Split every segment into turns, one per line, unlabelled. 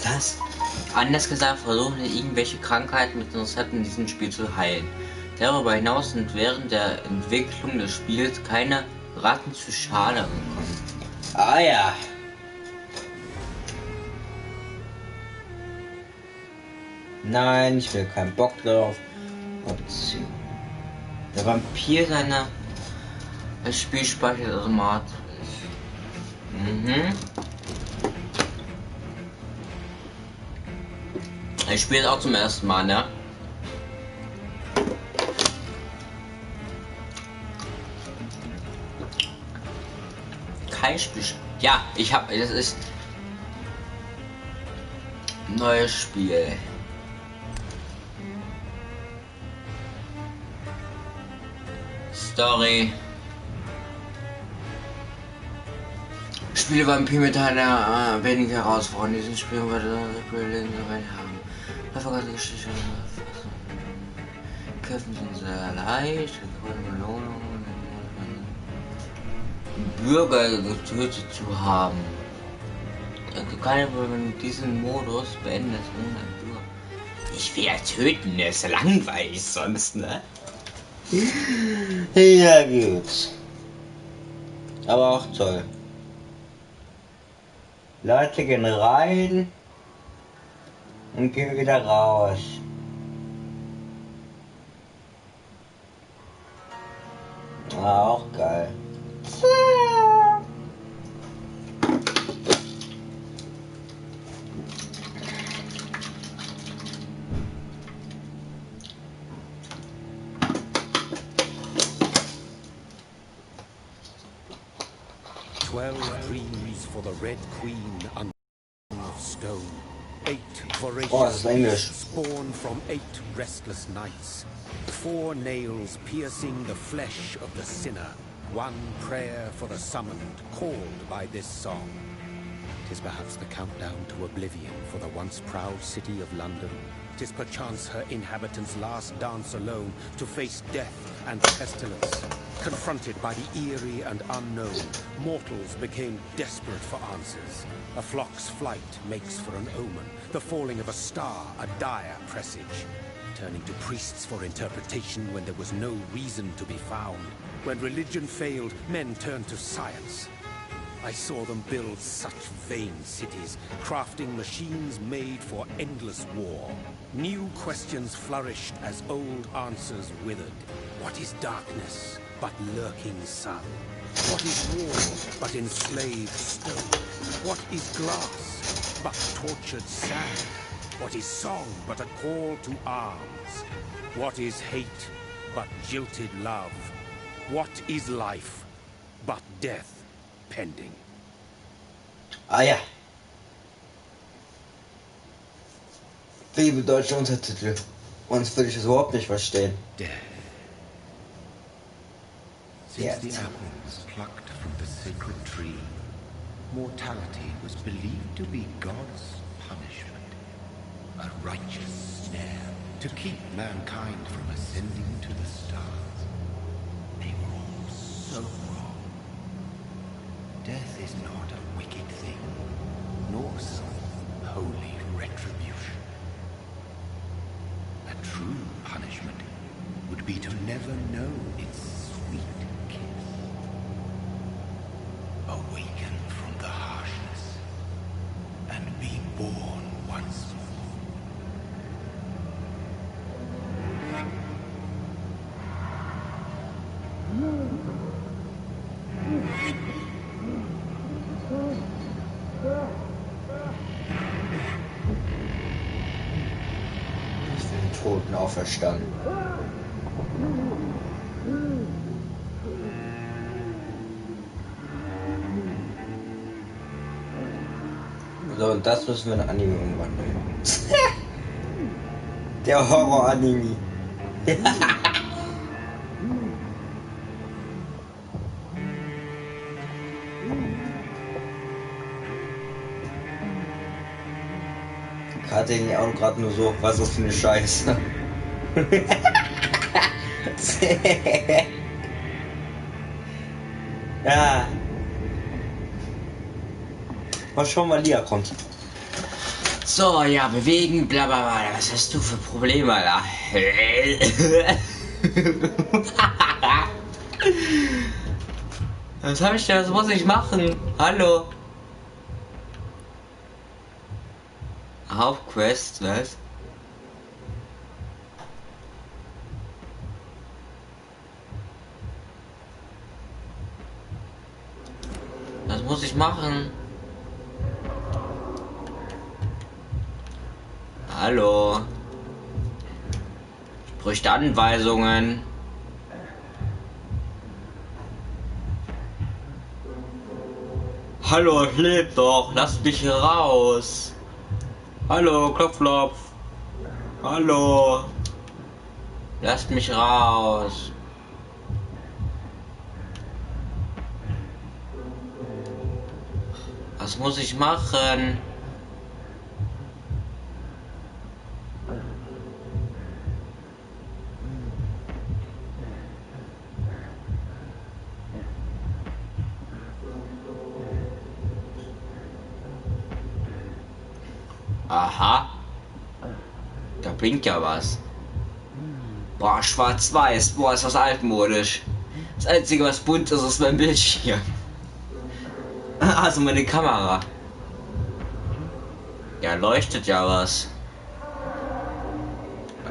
Was? Anders gesagt, versuchen wir irgendwelche Krankheiten mit Rezepten in diesem Spiel zu heilen. Darüber hinaus sind während der Entwicklung des Spiels keine Ratten zu Schaden gekommen. Ah ja. Nein, ich will keinen Bock drauf. Option. Der Vampyr seiner Spiel speichert automatisch. Ich spiele auch zum ersten Mal, ne? Kein Spiel. Ja, ich habe. Das ist ein neues Spiel. Story. Spiele Vampyr mit einer weniger Herausforderung. In diesem Spiel wird haben. Vergangene Geschichte. Kämpfen sind sehr leicht. Belohnungen. Bürger getötet zu haben. Du kannst wenn du diesen Modus beendest, ohne Bürger. Ich will ja töten, das ist langweilig sonst, ne? Ja gut. Aber auch toll. Leute gehen rein und gehen wieder raus. Ah, auch geil.
Dreams for the Red Queen under of stone. 8 voracious spawn from 8 restless nights. 4 nails piercing the flesh of the sinner. 1 prayer for the summoned, called by this song. 'Tis perhaps the countdown to oblivion for the once proud city of London. 'Tis perchance her inhabitants' last dance alone to face death and pestilence. Confronted by the eerie and unknown, mortals became desperate for answers. A flock's flight makes for an omen, the falling of a star a dire presage. Turning to priests for interpretation when there was no reason to be found. When religion failed, men turned to science. I saw them build such vain cities, crafting machines made for endless war. New questions flourished as old answers withered. What is darkness but lurking sun? What is war but enslaved stone? What is glass but tortured sand? What is song but a call to arms? What is hate but jilted love? What is life but death pending?
Ah ja. Liebe deutsche Untertitel. Sonst würde ich es überhaupt nicht verstehen.
Death. Since the apples plucked from the sacred tree, mortality was believed to be God's punishment. A righteous snare to keep mankind from ascending to the stars. They were all so wrong. Death is not a wicked thing, nor some holy retribution. A true punishment would be to never know its sweet kiss. Awaken from the harshness and be born once more.
Ich bin Toten auferstanden. So, und das müssen wir in Anime umwandeln. Der Horror-Anime. Hatte ich auch gerade nur so, was ist das für eine Scheiße? Ja. Mal schauen, wann Lia kommt. So, ja, bewegen, bla bla bla. Was hast du für Probleme, Alter? Was hab ich denn? Was muss ich machen? Hallo? Hauptquest, was? Was muss ich machen? Hallo? Ich bräuchte Anweisungen. Hallo, ich leb doch. Lass mich hier raus. Hallo, klopf, klopf. Hallo. Lasst mich raus. Was muss ich machen? Aha. Da blinkt ja was. Boah, schwarz-weiß. Boah, ist das altmodisch. Das Einzige, was bunt ist, ist mein Bildschirm. Also meine Kamera. Ja, leuchtet ja was.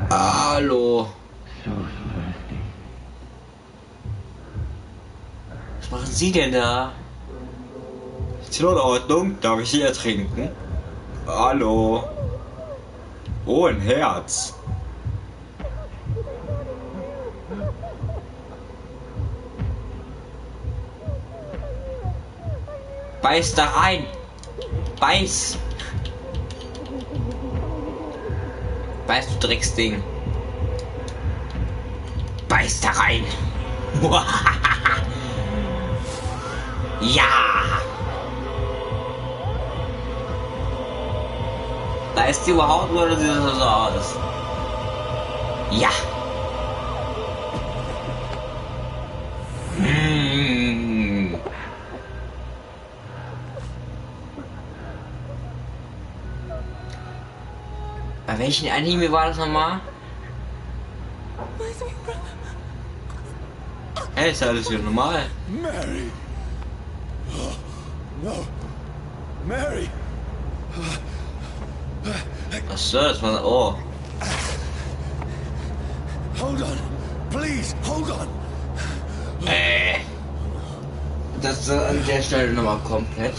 Hallo. Was machen Sie denn da? Ist in Ordnung? Darf ich Sie ertrinken? Hallo. Oh, ein Herz. Beiß da rein. Beiß. Beiß, du Drecksding. Beiß da rein. Ja. Beißt die überhaupt oder sieht das so aus? Ja. Bei welchen Anime war das nochmal? Hey, ist alles wieder normal.
Mary. Oh, no. Mary.
Achso, das war. Oh.
Hold on. Please, hold on.
Das an der Stelle nochmal komplett.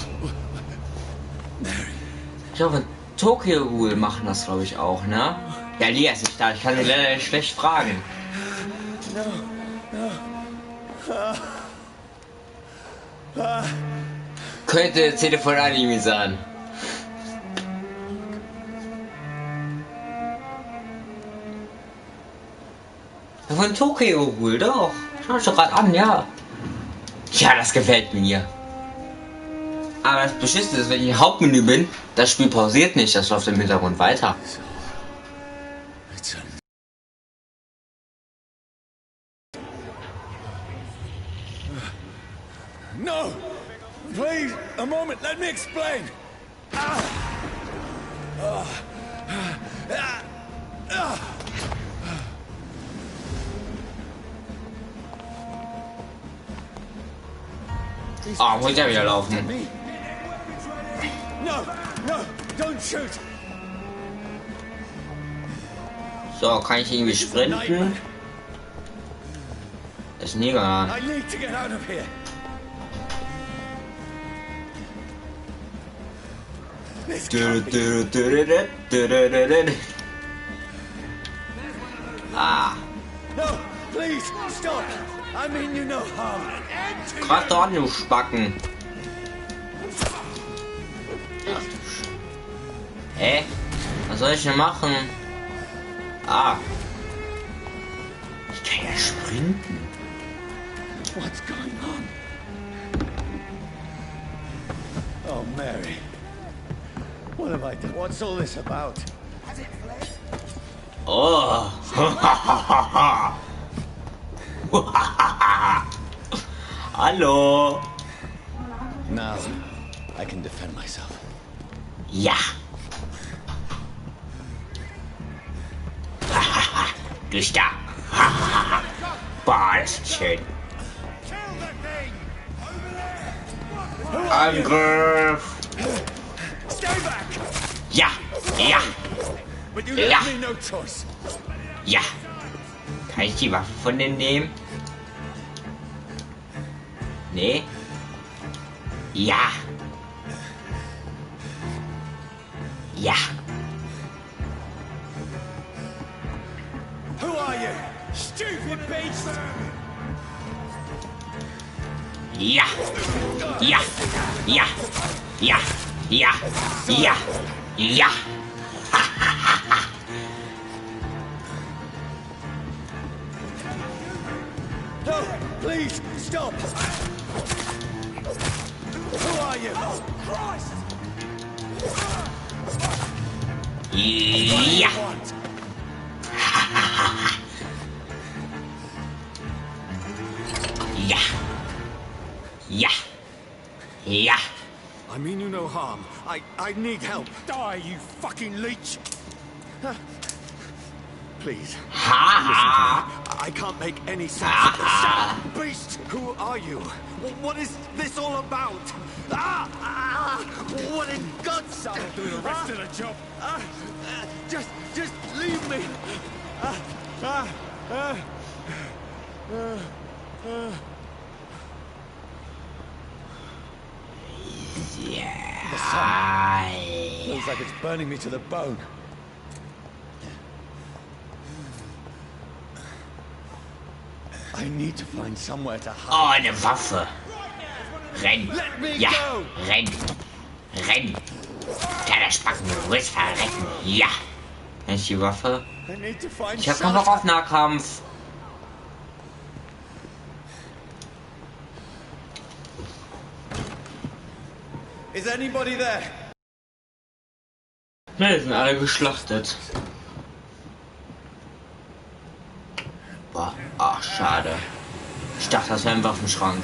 Ich glaube, Tokyo Ghoul machen das, glaube ich, auch, ne? Ja, Lia ist nicht da. Ich kann ihn leider schlecht fragen. Könnte Telefon-Anime sein. Von Tokyo Ghoul, doch. Schau dich doch gerade an, ja. Ja, das gefällt mir. Aber das Beschissene ist, wenn ich im Hauptmenü bin, das Spiel pausiert nicht, das läuft im Hintergrund weiter.
No! Please, a moment, let me explain!
Ah, muss ich ja wieder laufen.
No, no, don't shoot!
So, kann ich irgendwie sprinten? Ist nie gegangen.
I need to get out of here! This can't be.
Ah,
No, please, stop! I mean you no harm.
grad dort, du Spacken. Hä? Was soll ich denn machen? Ah. Ich kann ja sprinten.
What's going on? Oh, Mary. What have I done? What's all this about?
Oh. Hallo.
Now, I can defend myself.
Ja. Du bist da. Boah, das ist schön. Angriff. Ja. Ja. Ja. Ja. Kann ich die Waffe von denen nehmen? Nee. Ja. Ja.
Who are you? Stupid beast!
Ja. Ja. Ja. Ja. Ja. Ja. Ja.
No, please, stop! Who are you? Oh, Christ!
Ja. Ja. Ja. Ja.
I mean you no harm. I need help. Die, you fucking leech! Please.
Ha.
I can't make any sense. Shut up, beast! Who are you? What is this all about? What in God's name? I'll do the rest of the job. Just leave me. The sun feels like it's burning me to the bone. I need to find somewhere to hide.
Oh, eine Waffe. Renn. Ja. Renn. Renn. Kleiner Spacken, du willst verrecken. Ja. Kann ich die Waffe? Ich hab keinen Bock auf Nahkampf.
Is anybody there?
Ne, sind alle geschlachtet. Boah, ach, schade. Ich dachte, das wäre ein Waffenschrank.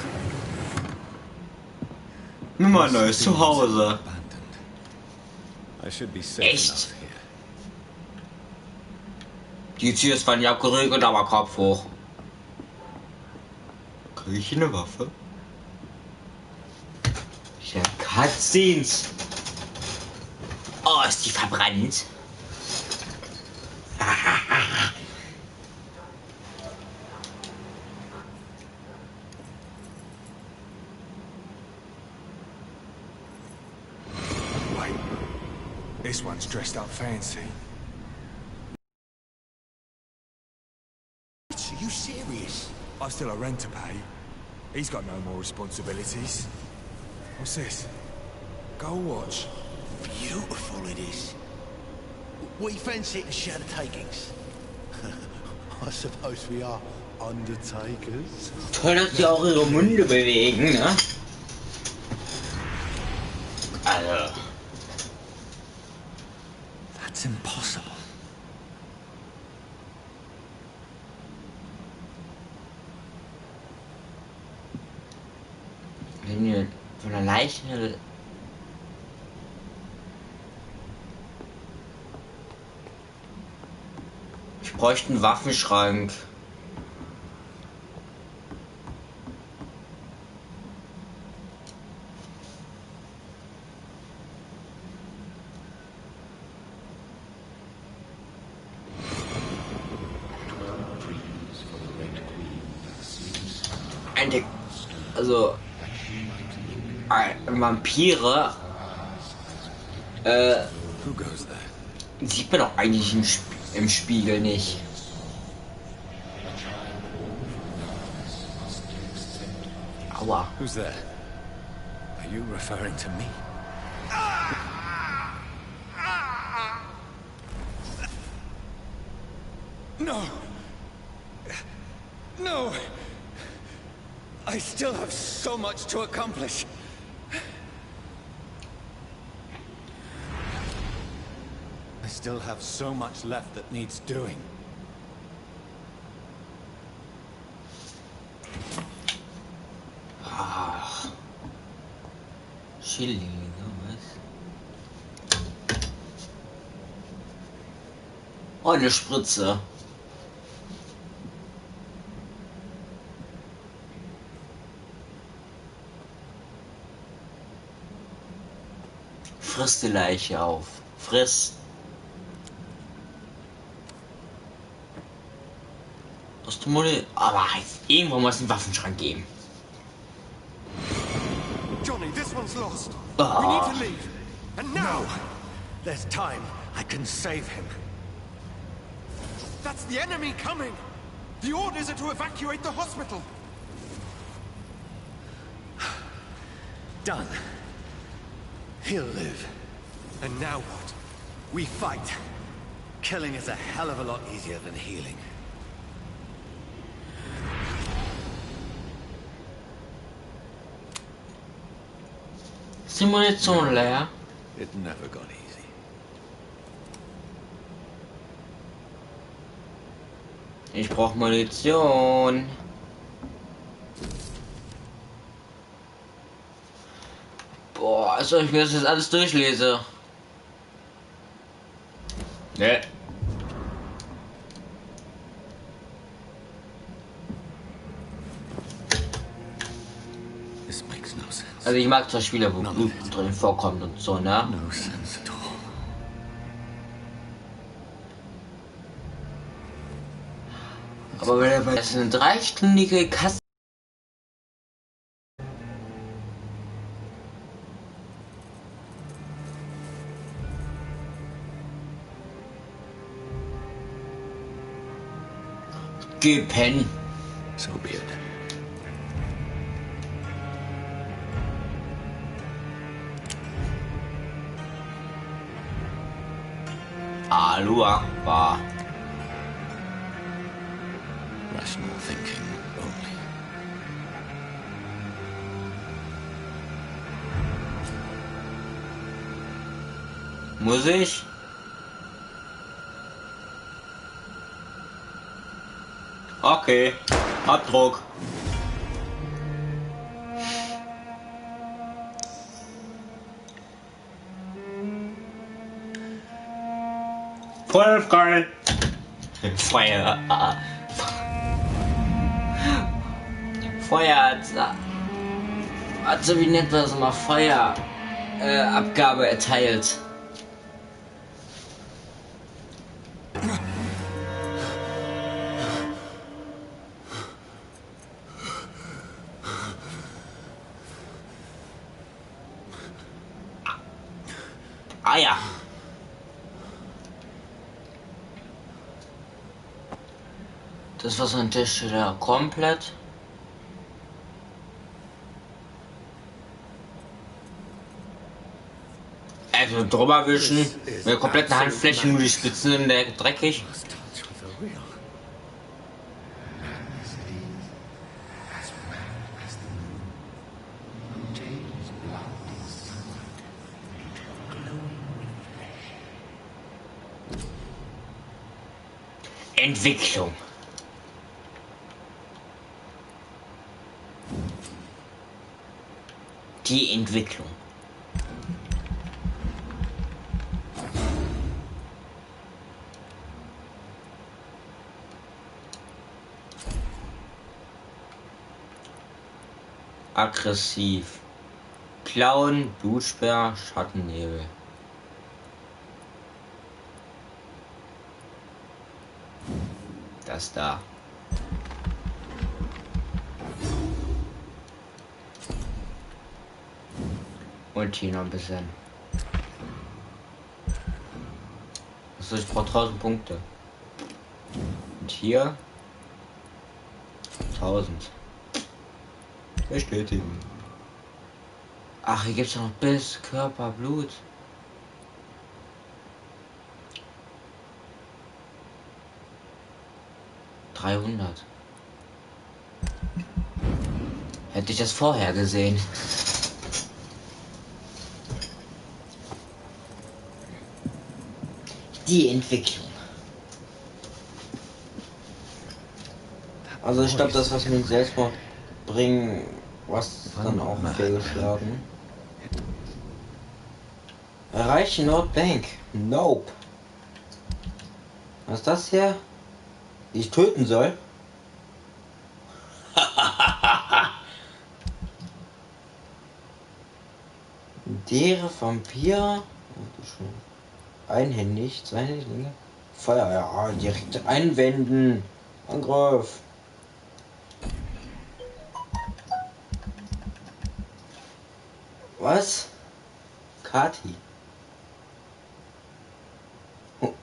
Mir mal ein neues Zuhause. Echt? Die Tür ist zwar nicht abgeriegelt, aber Kopf hoch. Krieg ich eine Waffe? Ja, Cutscenes. Oh, ist die verbrannt?
Wait, this one's dressed up fancy.
Are you serious?
I've still a rent to pay. He's got no more responsibilities. What's this? Go watch.
Beautiful it is. We fancy it and share the takings. I suppose we are undertakers.
Toll, dass die auch ihre Munde bewegen, ne? Also.
That's impossible.
Wenn wir von der Leiche. Ich bräuchte einen Waffenschrank. Also Vampire sieht man doch eigentlich im Spiegel nicht. Aua.
Who's there? Are you referring to me? No! No! I still have so much to accomplish. still have so much left that needs doing.
Ah. Chili, was? Oh, eine Spritze. Friss die Leiche auf. Friss. Hast du Muni? Aber irgendwo muss es einen Waffenschrank geben.
Johnny, this one's lost.
Oh.
We need to leave. And now! There's time. I can save him. That's the enemy coming! The orders are to evacuate the hospital! Done. He'll live. And now what? We fight. Killing is a hell of a lot easier than healing.
Ist die Munition leer?
It never got easy.
Ich brauche Munition. Boah, als ob ich mir das jetzt alles durchlese. Ne.
This makes no sense.
Also ich mag zwar Spiele, wo Blut drin vorkommt und so, ne?
No sense at all.
Aber wenn er jetzt eine 3-stündige Kasse. Geh pennen.
So be it.
Allahu Akbar.
Rational thinking only.
Muss ich? Okay, Abdruck. Voll frei. Feuer. Feuer hat so wie nennt man das mal Feuer Abgabe erteilt. Ah ja. Das war so ein Tisch da komplett. Also drüber wischen, mit der kompletten Handfläche, nur die Spitzen in der dreckig. Entwicklung. Die Entwicklung. Aggressiv. Klauen, Blutsperr, Schattennebel. Das da. Und hier noch ein bisschen. Also ich brauche 1000 Punkte. Und hier 1000. Bestätigen. Ach, hier gibt es noch Biss, Körper, Blut. $300. Hätte ich das vorher gesehen. die Entwicklung. Also ich glaube, das was mit Selbstmord bringen, was dann auch fehlgeschlagen. Erreiche Nordbank. Nope. Was ist das hier? Die ich töten soll? Dere Vampyr. Einhändig, zweihändig, Feuer, ja, direkt einwenden. Angriff. Was? Kati.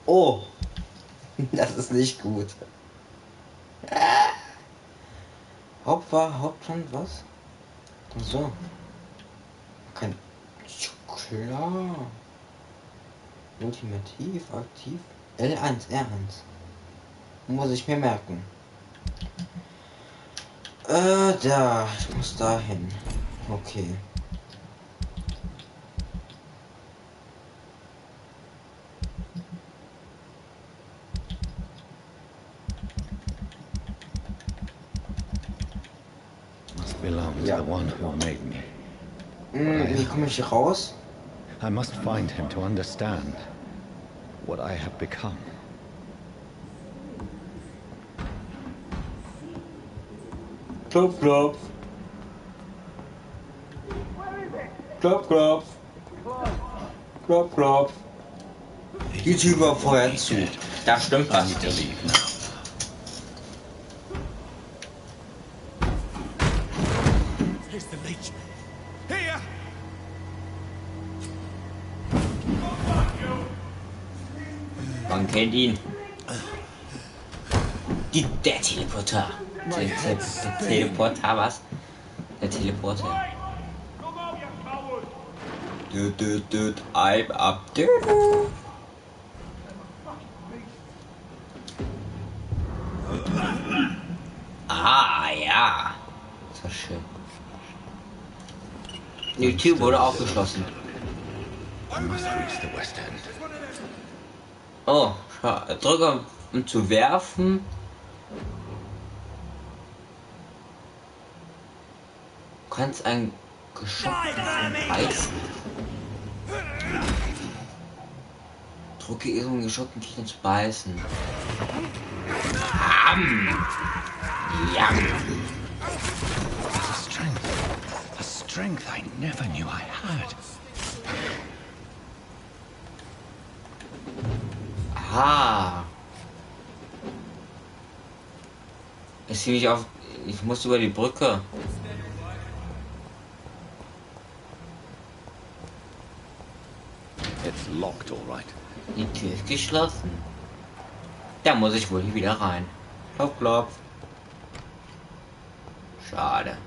Oh. Das ist nicht gut. Hauptland, was? Ach so. Kein. Klar. Ultimativ, aktiv. L1, R1. Muss ich mir merken. Da. Ich muss dahin. Okay.
Belongs the one who made me.
Wie komme ich hier raus?
I must find him to understand what I have become.
Klopf, klopf. Klopf, klopf. Klopf, klopf. Die Tür war vorher zu. Da stimmt was nicht. Man kennt ihn. Der Teleporter. Der Teleporter, was? Der Teleporter. I'm up there. Ah, ja. Das war schön. Die Tür wurde aufgeschlossen. Oh, drücke um zu werfen. Du kannst ein Geschoss beißen. Drücke ihren geschockten Gegner zu beißen. Yum.
A strength I never knew I had.
Aha. Ich sehe mich auf. Ich muss über die Brücke.
It's locked, all right.
Die Tür ist geschlossen. Da muss ich wohl hier wieder rein. Klopf, klopf. Schade.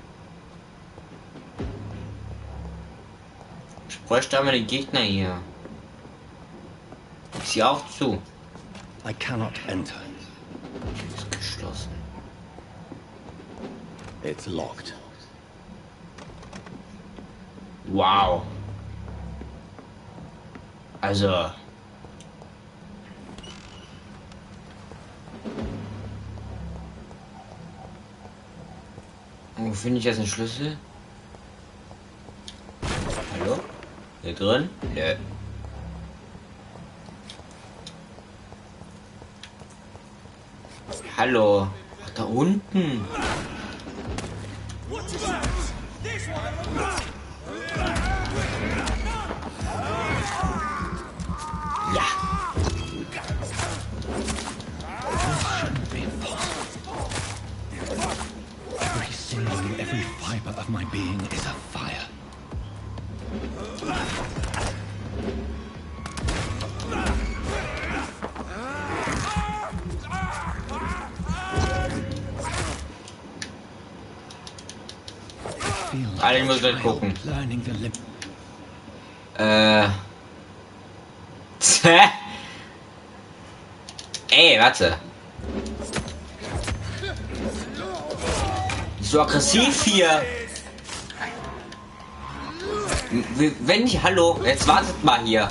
Ich bräuchte aber den Gegner hier. Ist hier auch zu.
I cannot enter.
Ist geschlossen.
It's locked.
Wow. Also. Wo finde ich jetzt einen Schlüssel? Hallo? Hier drin? Nö. Hallo? Ach, da unten. Ja.
Every sinew, every fiber of my being is a fire.
Alle muss gleich gucken. Ey, warte. So aggressiv hier. Wenn ich, hallo, jetzt wartet mal hier.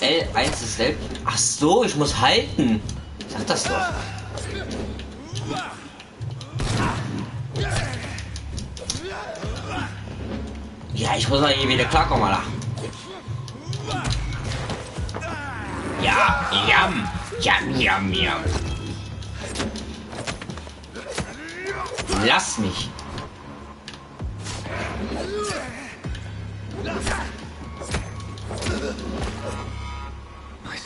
L1 ist selbst. Ach so, ich muss halten. Sag das doch. Ja, ich muss mal hier wieder klarkommen, Alter. Ja, jam, jam, jam, jam. Lass mich.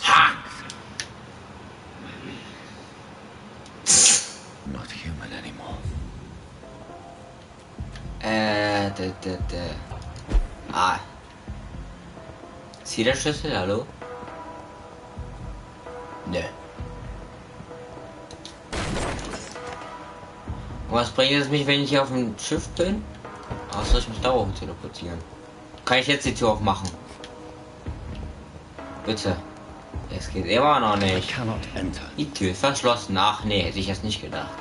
Ha!
Not human anymore.
Ah. Ist hier der Schlüssel? Hallo? Nö. Und was bringt es mich, wenn ich hier auf dem Schiff bin? Ach, soll ich mich da oben teleportieren? Kann ich jetzt die Tür aufmachen? Bitte. Es geht immer noch nicht. Die Tür ist verschlossen. Ach nee, hätte ich jetzt nicht gedacht.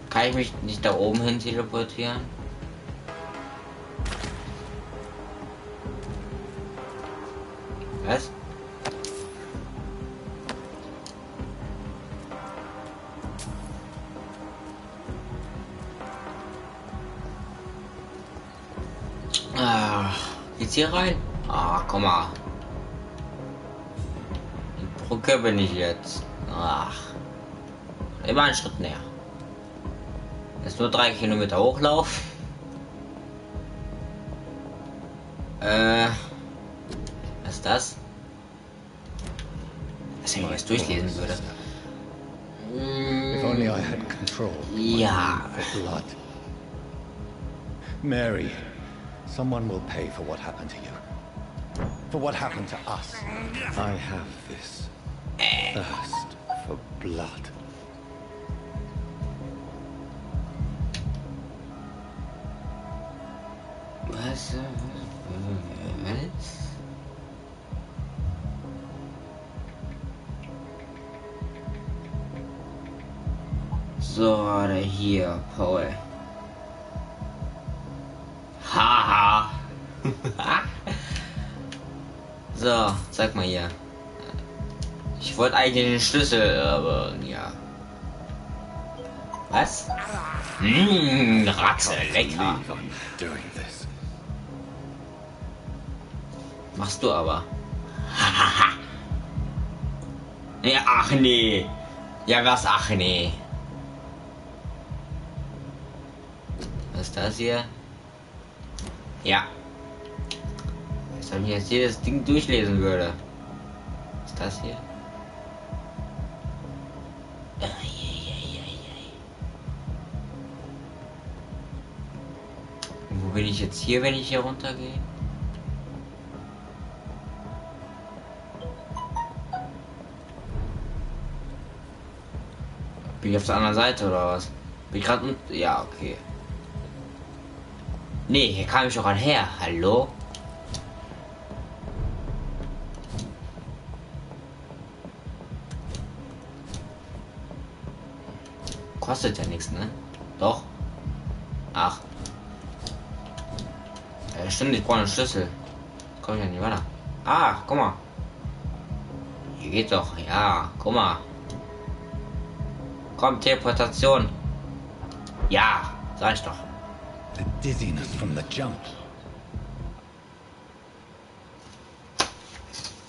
Kann ich mich nicht da oben hin teleportieren? Was? Ah, geht's hier rein? Ah, komm mal. Die Brücke bin ich jetzt. Ach. Immer einen Schritt näher. Jetzt nur 3 Kilometer hochlaufen. Was ist das? Dass ich mal was durchlesen würde.
If only I had control.
Ja.
For blood. Mary, someone will pay for what happened to you. For what happened to us. I have this thirst for blood.
Was? So, oder hier, Paul. Haha. So, sag mal hier. Ich wollte eigentlich den Schlüssel, aber ja. Was? Ratte, lecker. Machst du aber. Ja, ach nee. Ja, was? Ach nee. Was ist das hier? Ja. Als ob ich jetzt jedes Ding durchlesen würde. Was ist das hier? Wo bin ich jetzt hier, wenn ich hier runtergehe? Bin ich auf der anderen Seite oder was? Bin ich gerade unten? Ja, okay. Nee, hier kam ich doch her. Hallo? Kostet ja nichts, ne? Doch. Ach. Stimmt, ich brauche einen Schlüssel. Komm ich ja nicht weiter. Ah, guck mal. Hier geht doch. Ja, guck mal. Komm, Teleportation. Ja, sag ich doch.
The dizziness from the jump.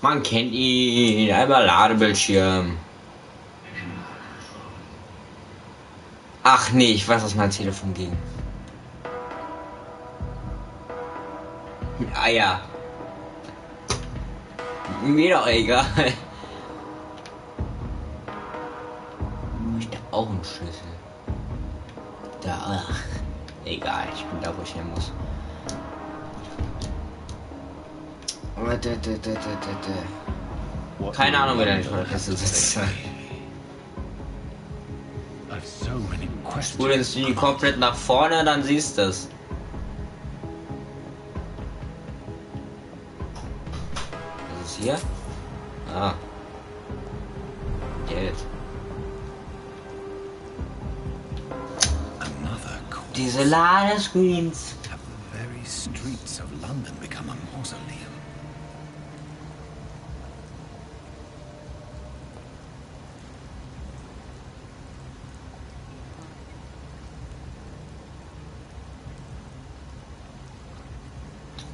Man kennt ihn. Einmal Ladebildschirm. Ach nee, ich weiß, was mein Telefon ging. Ah ja. Mir doch egal. Ich hab auch einen Schlüssel. Da, ach. Egal, ich bin da, wo ich hin muss. Keine Ahnung, wer da nicht vor der Kasse sitzt. Spul den Stream komplett nach vorne, dann siehst du es. Was ist hier? Ah. Geld. Diese Ladescreens.
Have the very streets of London become a mausoleum?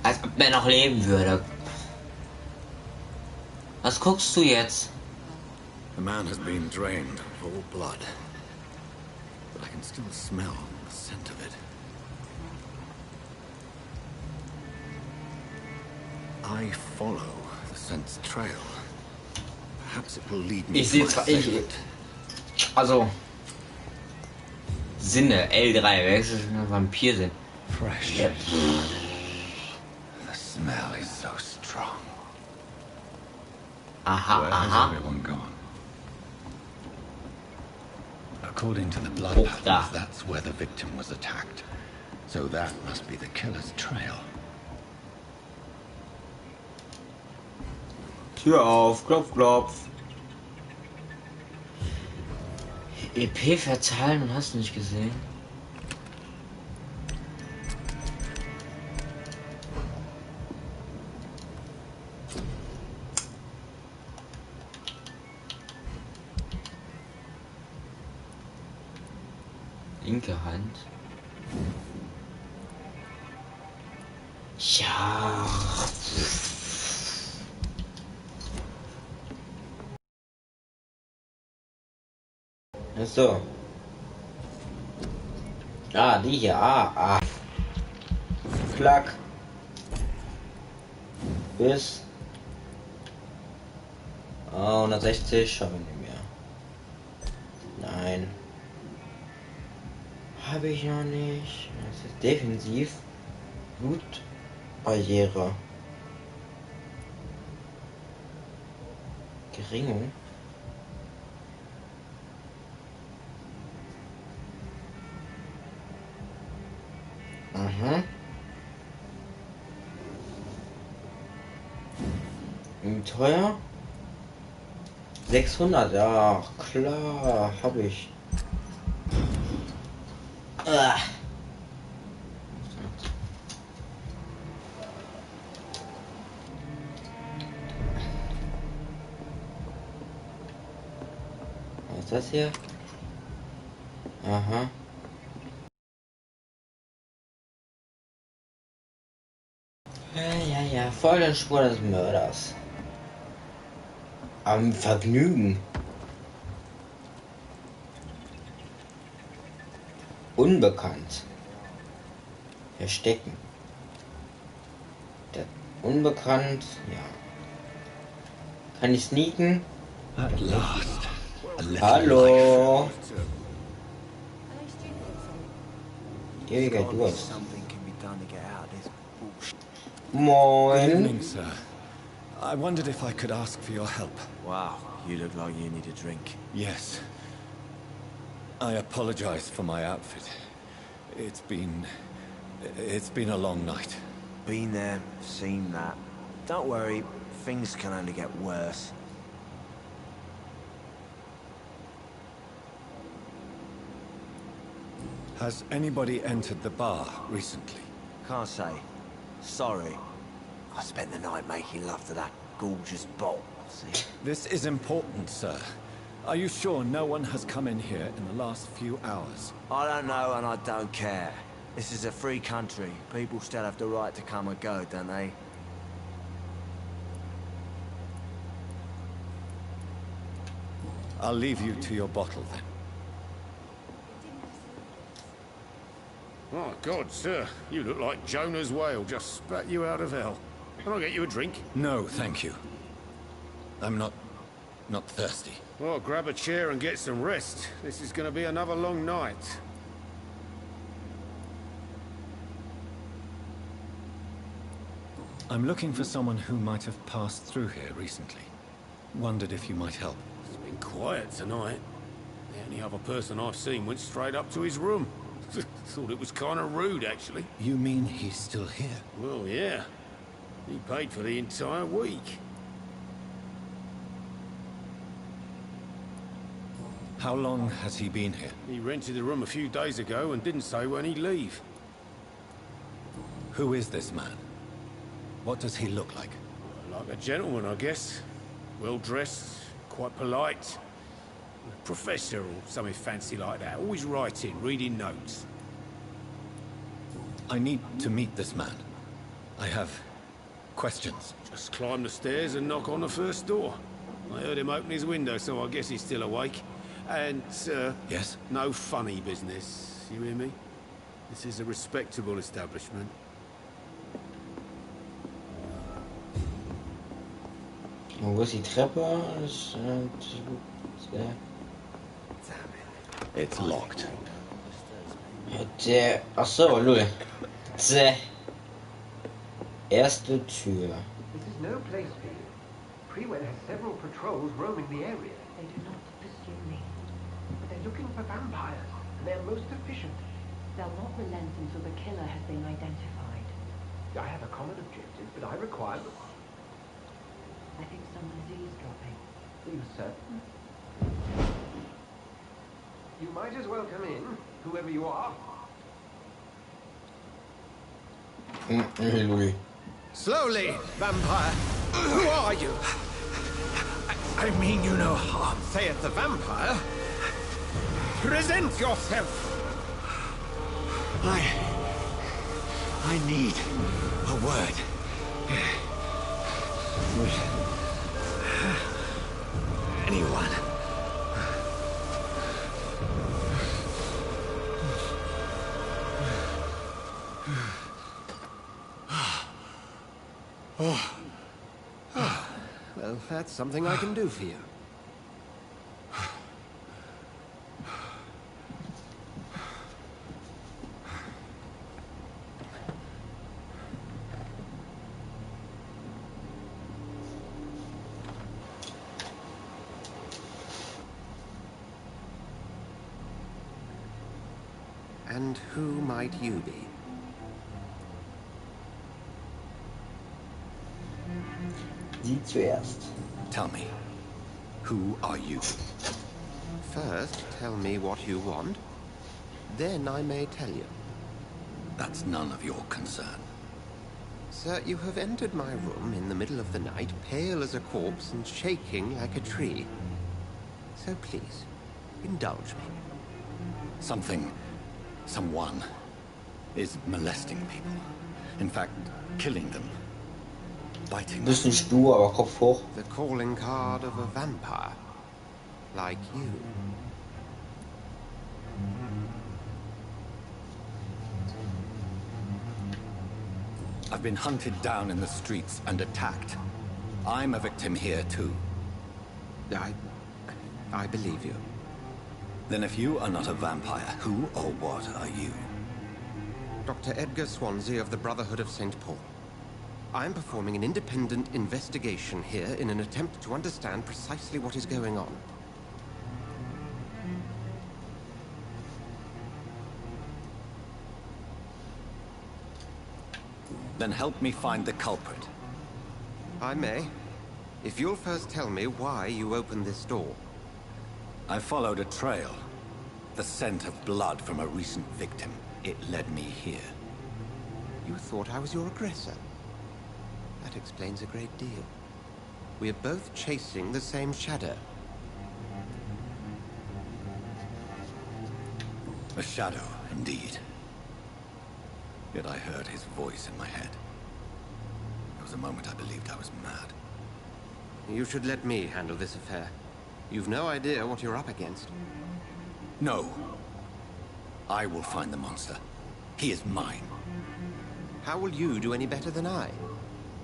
Als ob der noch leben würde. Was guckst du jetzt?
The man has been drained of all blood, but I can still smell the scent of it. I follow the scent's trail. Perhaps it will lead me to my favorite.
Also Sinne L3, welches ist ein Vampir sind?
Fresh.
Yep.
The smell is so strong.
Aha,
Where
aha.
has everyone gone? According to the blood patterns, that's where the victim was attacked. So that must be the killer's trail.
Tür auf, klopf, klopf. EP verteilen und hast du nicht gesehen? Linke Hand. Ja. Ach so. Ah, die hier. Ah. Klack. Bis. 160 schaffen wir nicht mehr. Nein. Habe ich noch nicht. Das ist defensiv. Blutbarriere. Geringung. Aha. Wie teuer? 600, ja, klar, habe ich. Was ist das hier? Aha. Ja, voll in Spur des Mörders. Am Vergnügen. Unbekannt. Verstecken. Der Unbekannt, ja. Kann ich sneaken?
At last.
Hallo. Ewiger Durst. Moin.
Good evening, sir. I wondered if I could ask for your help.
Wow, you look like you need a drink.
Yes. I apologize for my outfit. It's been a long night.
Been there, seen that. Don't worry, things can only get worse.
Has anybody entered the bar recently?
Can't say. Sorry. I spent the night making love to that gorgeous bot. See?
This is important, sir. Are you sure no one has come in here in the last few hours?
I don't know and I don't care. This is a free country. People still have the right to come and go, don't they?
I'll leave you to your bottle then.
Oh, God, sir. You look like Jonah's whale just spat you out of hell. Can I get you a drink?
No, thank you. I'm not thirsty.
Well, grab a chair and get some rest. This is going to be another long night.
I'm looking for someone who might have passed through here recently. Wondered if you might help.
It's been quiet tonight. The only other person I've seen went straight up to his room. Thought it was kind of rude, actually.
You mean he's still here?
Well, yeah. He paid for the entire week.
How long has he been here?
He rented the room a few days ago and didn't say when he'd leave.
Who is this man? What does he look like?
Like a gentleman, I guess. Well-dressed, quite polite. Professor or something fancy like that. Always writing, reading notes.
I need to meet this man. I have questions.
Just climb the stairs and knock on the first door. I heard him open his window, so I guess he's still awake. And, sir...
Yes?
No funny business, you hear me? This is a respectable establishment.
Wo ist die Treppe?
It's locked.
Ach so, lol. Erste Tür.
This is no place for you. Freewell has several patrols roaming the area.
They do not pursue me.
But they're looking for vampires, and they're most efficient.
They'll not relent until the killer has been identified.
I have a common objective, but I require...
I think someone's eavesdropping.
Are you certain? You might as well come in, whoever you are.
Louis.
Slowly, vampire. Who are you?
I mean you no harm.
Saith the vampire. Present yourself.
I need a word. Anyone.
Well, that's something I can do for you. And who might you be?
Sie zuerst.
Tell me, who are you?
First, tell me what you want. Then I may tell you.
That's none of your concern.
Sir, you have entered my room in the middle of the night, pale as a corpse and shaking like a tree. So please, indulge me.
Someone is molesting people. In fact, killing them. Biting them.
Bisschen stur, aber Kopf hoch.
The calling card of a vampire. Like you.
I've been hunted down in the streets and attacked. I'm a victim here too.
I believe you.
Then if you are not a vampire, who or what are you?
Dr. Edgar Swansea of the Brotherhood of St. Paul. I'm performing an independent investigation here in an attempt to understand precisely what is going on.
Then help me find the culprit.
I may. If you'll first tell me why you opened this door.
I followed a trail. The scent of blood from a recent victim. It led me here.
You thought I was your aggressor. That explains a great deal. We are both chasing the same shadow.
A shadow, indeed. Yet I heard his voice in my head. There was a moment I believed I was mad.
You should let me handle this affair. You've no idea what you're up against.
No. I will find the monster. He is mine.
How will you do any better than I?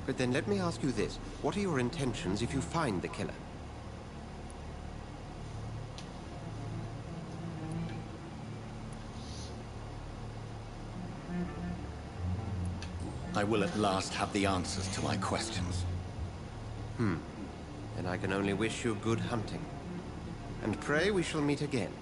But then let me ask you this. What are your intentions if you find the killer?
I will at last have the answers to my questions.
Then I can only wish you good hunting. And pray we shall meet again.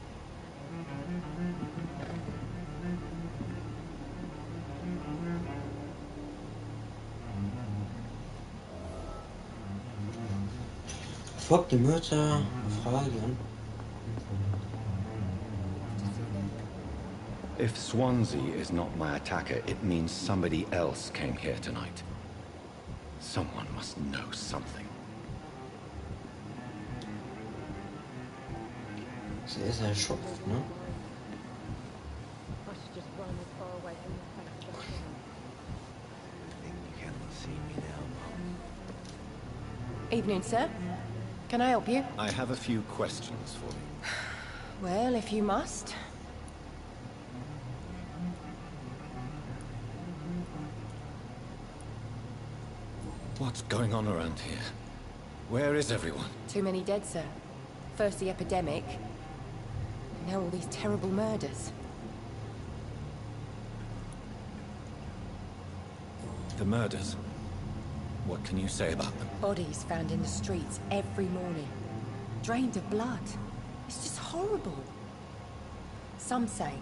Folgt die Mütter, Fragen.
If Swansea is not my attacker, it means somebody else came here tonight. Someone must know something.
Sie ist erschöpft, ne?
Evening, sir. Can I help you?
I have a few questions for you.
Well, if you must.
What's going on around here? Where is everyone?
Too many dead, sir. First the epidemic, now all these terrible murders.
The murders? What can you say about them?
Bodies found in the streets every morning. Drained of blood. It's just horrible. Some say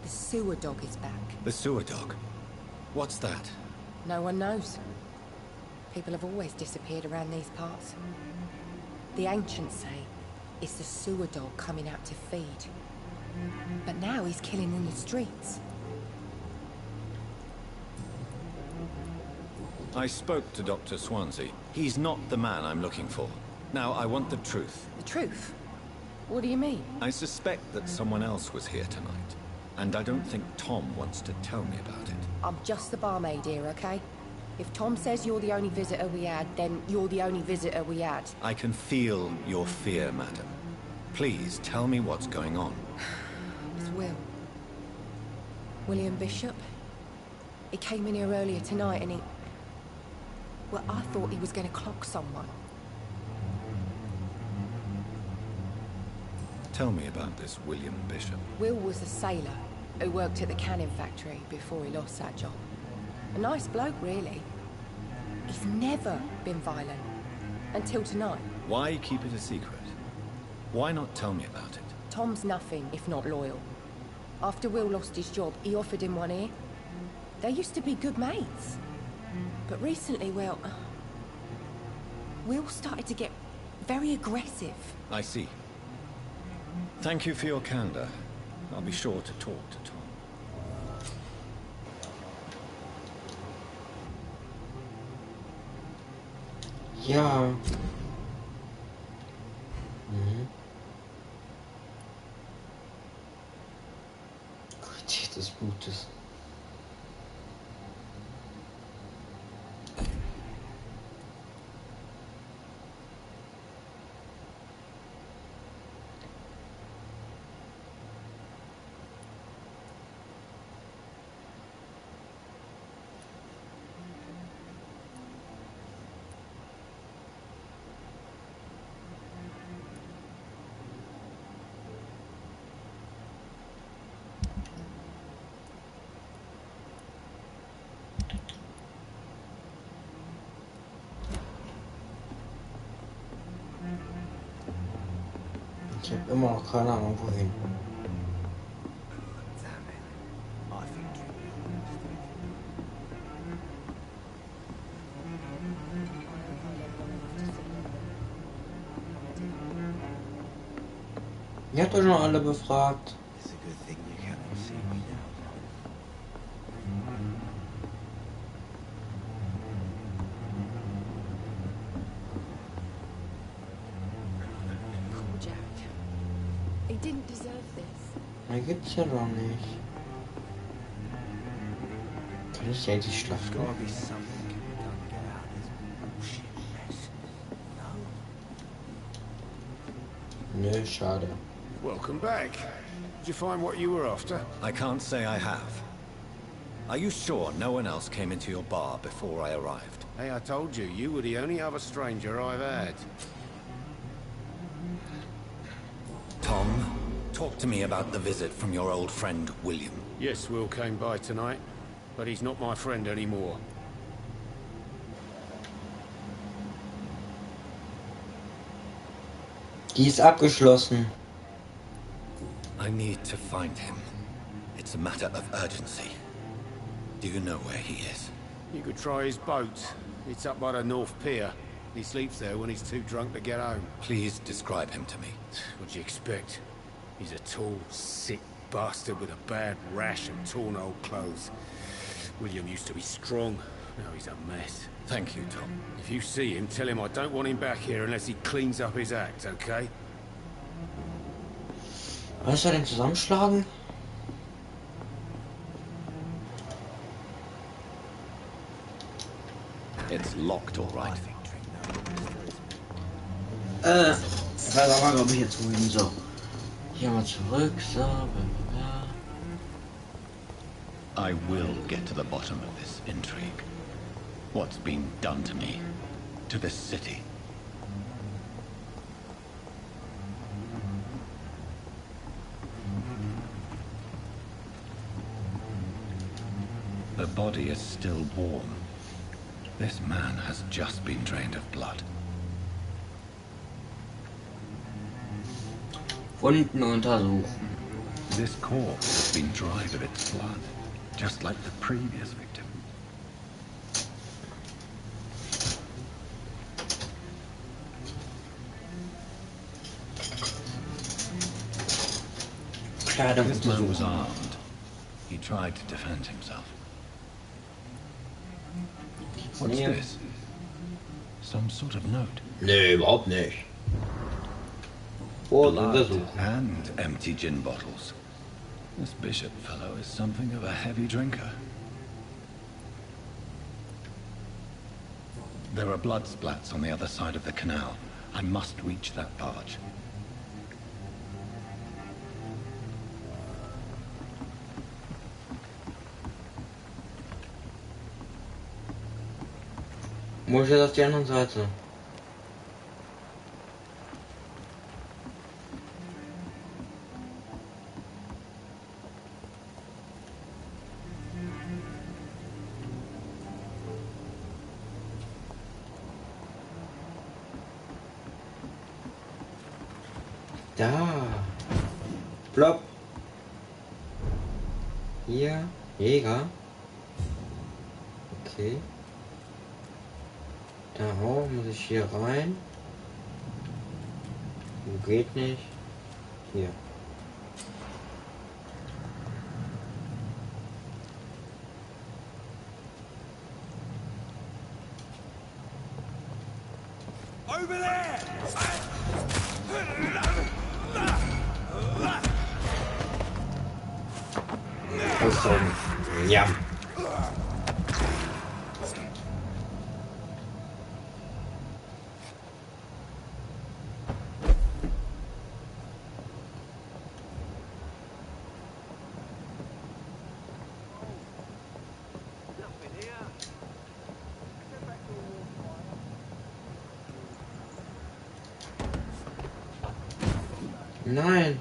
the sewer dog is back.
The sewer dog? What's that?
No one knows. People have always disappeared around these parts. The ancients say it's the sewer dog coming out to feed. But now he's killing in the streets.
I spoke to Dr. Swansea. He's not the man I'm looking for. Now, I want the truth.
The truth? What do you mean?
I suspect that someone else was here tonight. And I don't think Tom wants to tell me about it.
I'm just the barmaid here, okay? If Tom says you're the only visitor we had, then you're the only visitor we had.
I can feel your fear, madam. Please, tell me what's going on.
It's Will. William Bishop. He came in here earlier tonight and he... Well, I thought he was going to clock someone.
Tell me about this William Bishop.
Will was a sailor who worked at the cannon factory before he lost that job. A nice bloke, really. He's never been violent. Until tonight.
Why keep it a secret? Why not tell me about it?
Tom's nothing if not loyal. After Will lost his job, he offered him one ear. They used to be good mates. But recently, well... Will started to get very aggressive.
I see. Thank you for your candor. I'll be sure to talk to Tom.
Ja. Qualität des Blutes. Ich habe immer noch keine Ahnung wohin. Ihr habt euch schon alle befragt. Mehr gibt's ja doch nicht. Kann ich ja die schlafen? Nö, schade.
Welcome back. Did you find what you were after?
I can't say I have. Are you sure no one else came into your bar before I arrived?
Hey, I told you, you were the only other stranger I've had.
Tom, talk to me about the visit from your old friend, William.
Yes, Will came by tonight, but he's not my friend anymore.
Die ist abgeschlossen.
I need to find him. It's a matter of urgency. Do you know where he is?
You could try his boat. It's up by the North Pier. He sleeps there when he's too drunk to get home.
Please describe him to me.
What'd you expect? He's a tall, sick bastard with a bad rash and torn old clothes. William used to be strong. Now he's a mess.
Thank you, Tom.
If you see him, tell him I don't want him back here unless he cleans up his act, okay?
Was soll den zusammenschlagen?
It's locked, all right.
Ich weiß auch mal, ob ich jetzt wohin so. Hier mal zurück, so.
I will get to the bottom of this intrigue. What's been done to me, to this city. The body is still warm. This man has just been drained of blood.
Wunden untersuchen.
This corpse has been dried of its blood, just like the previous victim. This man was armed. He tried to defend himself. What's this? Some sort of note?
Nee, überhaupt nicht.
Blood and empty gin bottles. This bishop fellow is something of a heavy drinker. There are blood splats on the other side of the canal. I must reach that barge.
Muss ich jetzt auf die andere Seite? Da. Plopp. Hier. Jäger. Okay. Da auch. Muss ich hier rein? Geht nicht. Hier.
Over there!
Aussagen. Ja. Nein.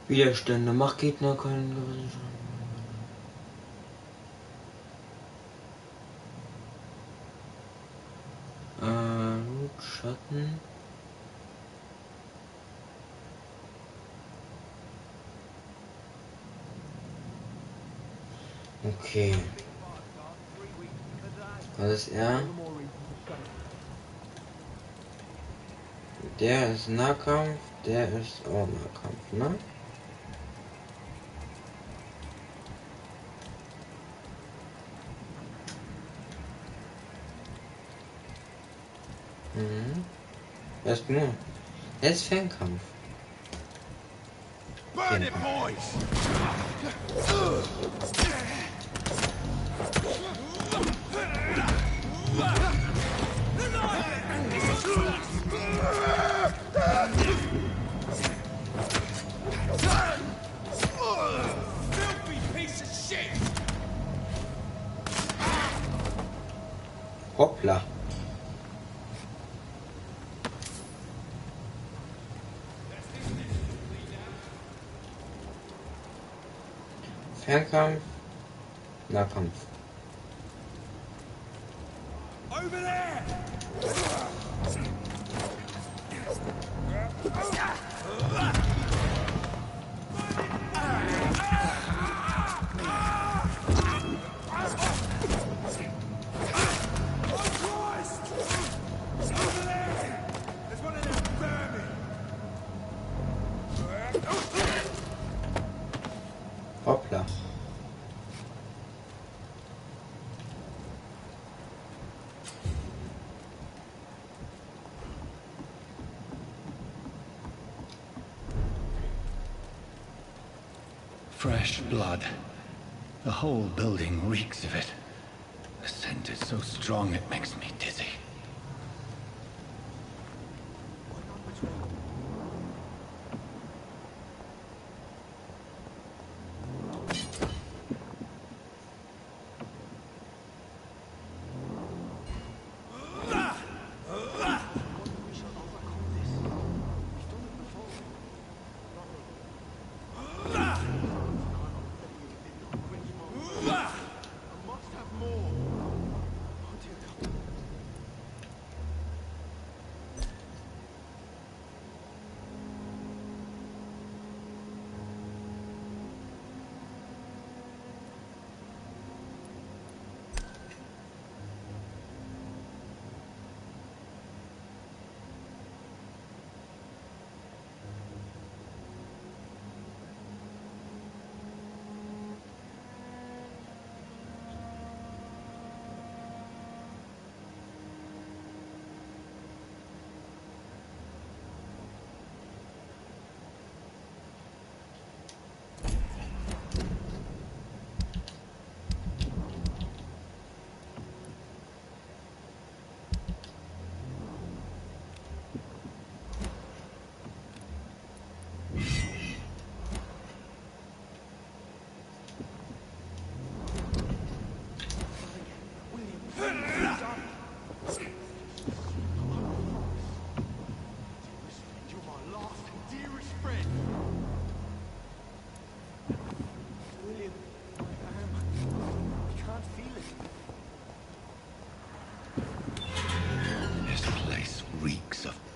Widerstände. Machtgegner können gewissen Schaden. Schatten. Okay. Was ist er? Der ist Nahkampf, der ist auch Nahkampf, ne? Mhm. Er ist nur. Er ist Fernkampf.
Burn it, boys! Filthy piece of shit!
Hoppla. Fernkampf, Nahkampf.
Over there!
Hoppla.
Fresh blood. The whole building reeks of it. The scent is so strong it makes me dizzy.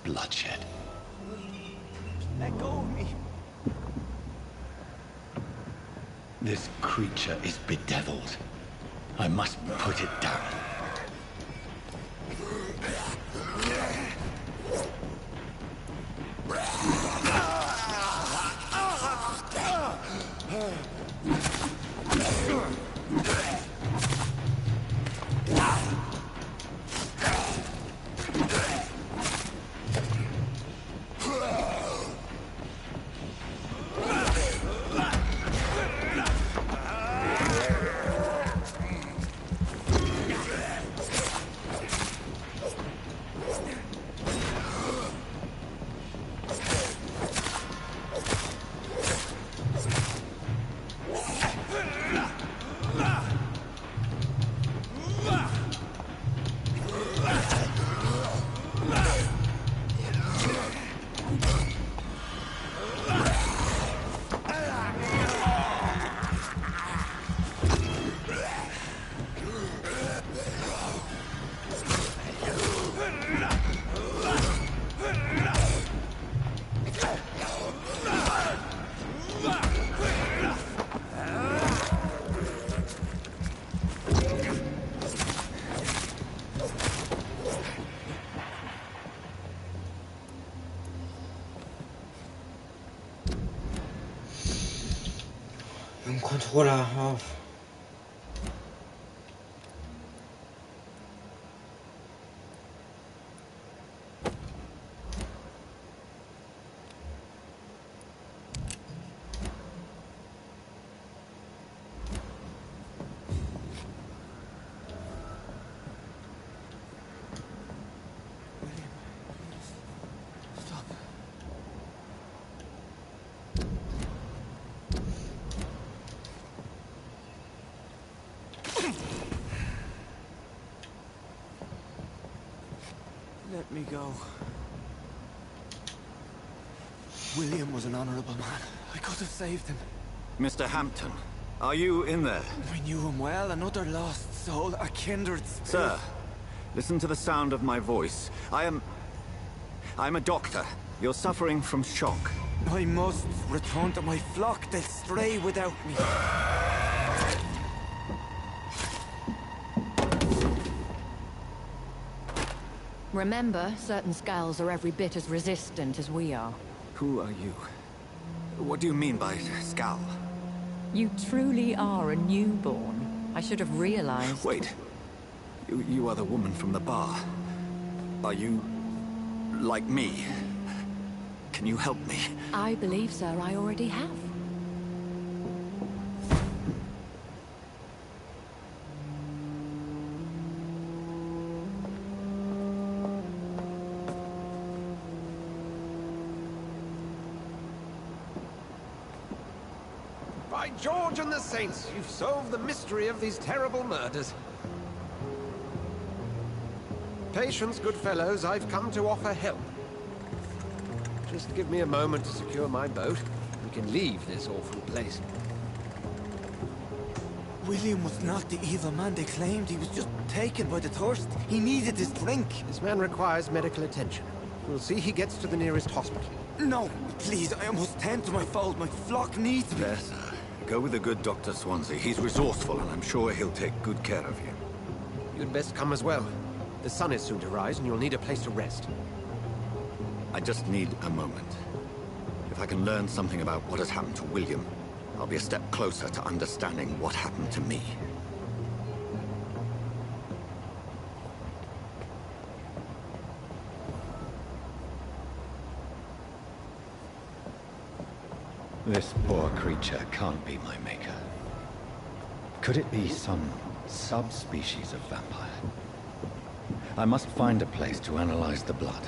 Bloodshed.
Let go of me.
This creature is bedeviled. I must put it down.
Im Controller auf.
Let me go. William was an honorable man. I could have saved him.
Mr. Hampton, are you in there?
I knew him well, another lost soul, a kindred spirit.
Sir, listen to the sound of my voice. I'm a doctor. You're suffering from shock.
I must return to my flock. They'll stray without me.
Remember, certain skulls are every bit as resistant as we are.
Who are you? What do you mean by Skal?
You truly are a newborn. I should have realized.
Wait. You are the woman from the bar. Are you... like me? Can you help me?
I believe, sir, I already have.
By George and the Saints, you've solved the mystery of these terrible murders. Patience, good fellows, I've come to offer help. Just give me a moment to secure my boat. We can leave this awful place.
William was not the evil man they claimed. He was just taken by the thirst. He needed his drink.
This man requires medical attention. We'll see he gets to the nearest hospital.
No, please, I must tend to my fold. My flock needs me.
There, sir. Go with the good Dr. Swansea. He's resourceful, and I'm sure he'll take good care of you.
You'd best come as well. The sun is soon to rise, and you'll need a place to rest.
I just need a moment. If I can learn something about what has happened to William, I'll be a step closer to understanding what happened to me. This poor creature can't be my maker. Could it be some subspecies of vampire? I must find a place to analyze the blood.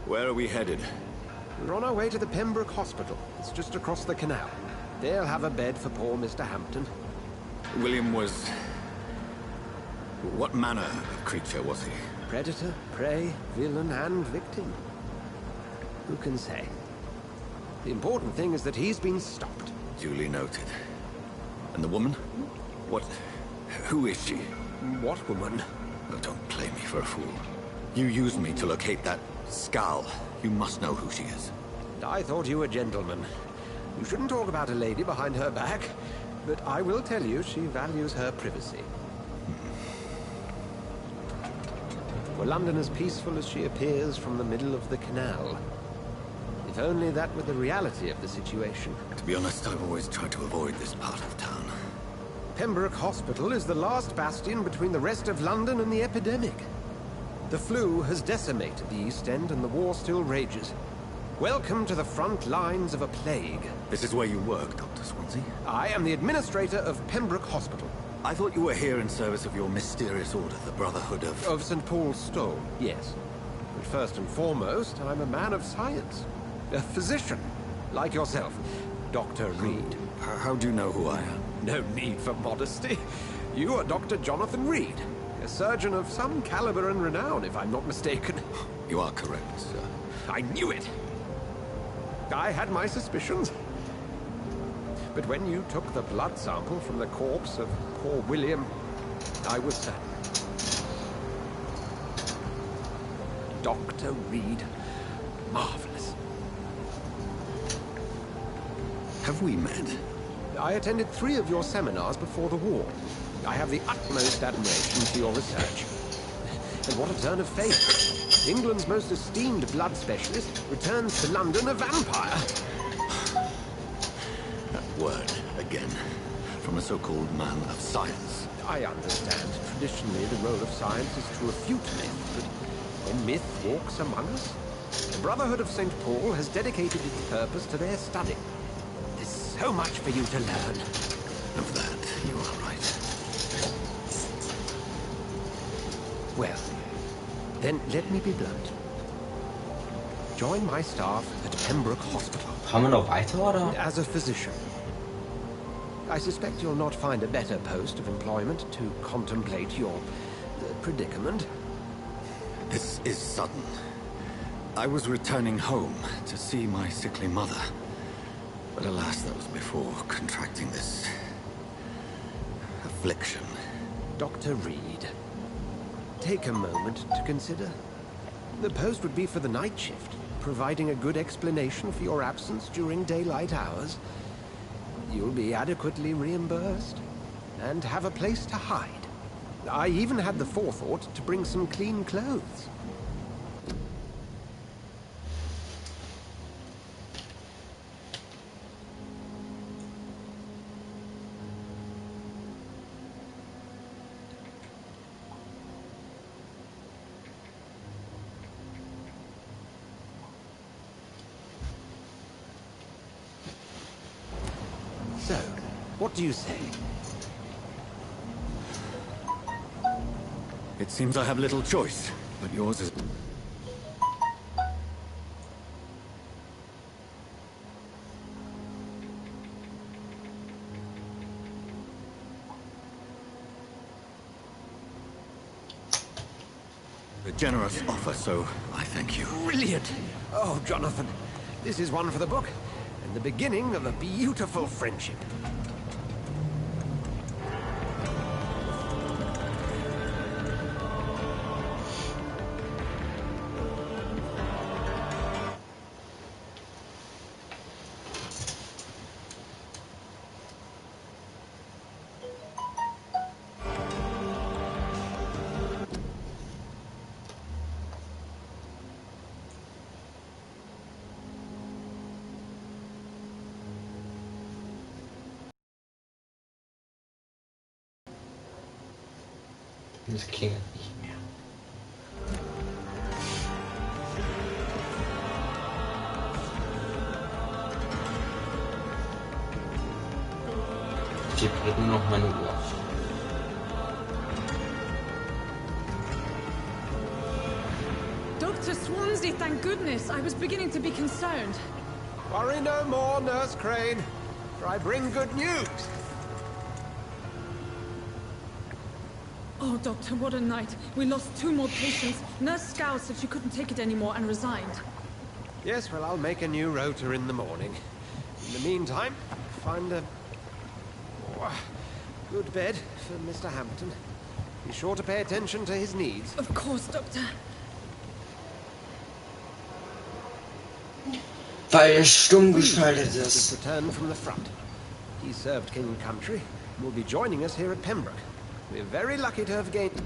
Where are we headed?
We're on our way to the Pembroke Hospital. It's just across the canal. They'll have a bed for poor Mr. Hampton.
William was... what manner of creature was he?
Predator, prey, villain, and victim. Who can say? The important thing is that he's been stopped.
Duly noted. And the woman? What... who is she?
What woman?
Oh, don't play me for a fool. You used me to locate that Skal. You must know who she is.
I thought you a gentleman. You shouldn't talk about a lady behind her back, but I will tell you she values her privacy. Were London as peaceful as she appears from the middle of the canal? If only that were the reality of the situation.
To be honest, I've always tried to avoid this part of town.
Pembroke Hospital is the last bastion between the rest of London and the epidemic. The flu has decimated the East End and the war still rages. Welcome to the front lines of a plague.
This is where you work, Dr. Swansea?
I am the administrator of Pembroke Hospital.
I thought you were here in service of your mysterious order, the Brotherhood of...
Of St. Paul's Stole, yes. But first and foremost, I'm a man of science. A physician, like yourself, Dr. Reed.
How do you know who I am?
No need for modesty. You are Dr. Jonathan Reed, a surgeon of some caliber and renown, if I'm not mistaken.
You are correct, sir.
I knew it! I had my suspicions. But when you took the blood sample from the corpse of poor William, I was certain. Dr. Reed. Marvelous.
Have we met?
I attended 3 of your seminars before the war. I have the utmost admiration for your research. And what a turn of fate. England's most esteemed blood specialist returns to London a vampire.
That word, again, from a so-called man of science.
I understand. Traditionally, the role of science is to refute myth, but when myth walks among us, the Brotherhood of St. Paul has dedicated its purpose to their study. There's so much for you to learn.
Of that, you are right.
Well, then let me be blunt. Join my staff at Pembroke Hospital.
Haben wir noch weiter, oder?
As a physician. I suspect you'll not find a better post of employment to contemplate your predicament.
This is sudden. I was returning home to see my sickly mother. But alas, that was before contracting this affliction.
Dr. Reed, take a moment to consider. The post would be for the night shift, providing a good explanation for your absence during daylight hours. You'll be adequately reimbursed and have a place to hide. I even had the forethought to bring some clean clothes. So, what do you say?
It seems I have little choice, but yours is... a generous offer, so I thank you.
Brilliant! Oh, Jonathan, this is one for the book, and the beginning of a beautiful friendship.
Das klingelt nicht mehr. Ich vibriert nur noch meine Uhr.
Dr. Swansea, thank goodness. I was beginning to be concerned.
Worry no more, Nurse Crane, for I bring good news.
Oh, Doctor, what a night. We lost 2 more patients. Nurse Scow said she couldn't take it anymore and resigned.
Yes, well, I'll make a new rota in the morning. In the meantime, find a good bed for Mr. Hampton. Be sure to pay attention to his needs.
Of course, Doctor.
Weil er stumm geschaltet ist.
Returned from the front. He served King and Country and will be joining us here at Pembroke. We're very lucky to have gained...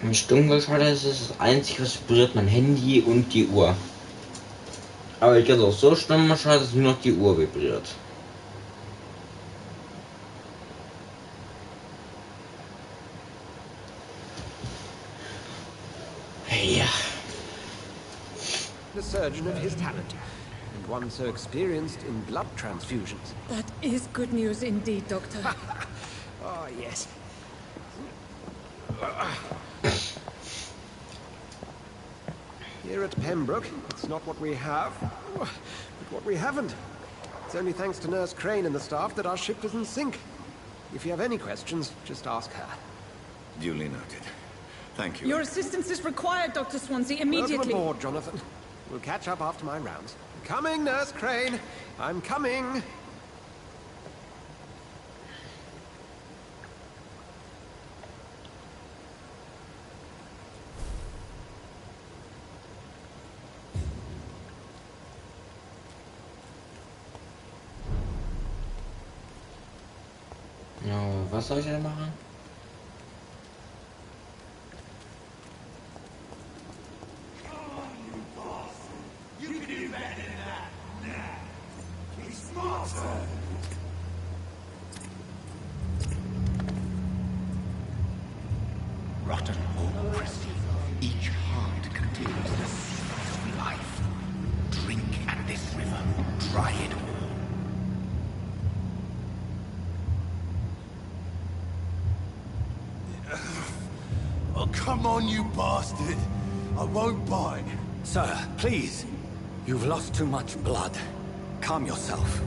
Wenn stumm geschaltet ist, ist das einzige, was vibriert, mein Handy und die Uhr. Aber ich kann auch so stumm geschaltet, dass nur noch die Uhr vibriert. Ja.
The surgeon of his talent, and one so experienced in blood transfusions.
That is good news indeed, Doctor.
Oh, yes. Here at Pembroke, it's not what we have, but what we haven't. It's only thanks to Nurse Crane and the staff that our ship doesn't sink. If you have any questions, just ask her.
Duly noted. Thank you.
Your assistance is required, Dr. Swansea, immediately.
Welcome aboard, Jonathan. We'll catch up after my rounds. Coming, Nurse Crane. I'm coming.
Ja, was soll ich denn machen?
Rotten or pristine, each heart contains the seed of life. Drink at this river, try it
Oh, come on, you bastard. I won't bite.
Sir, please. You've lost too much blood. Calm yourself.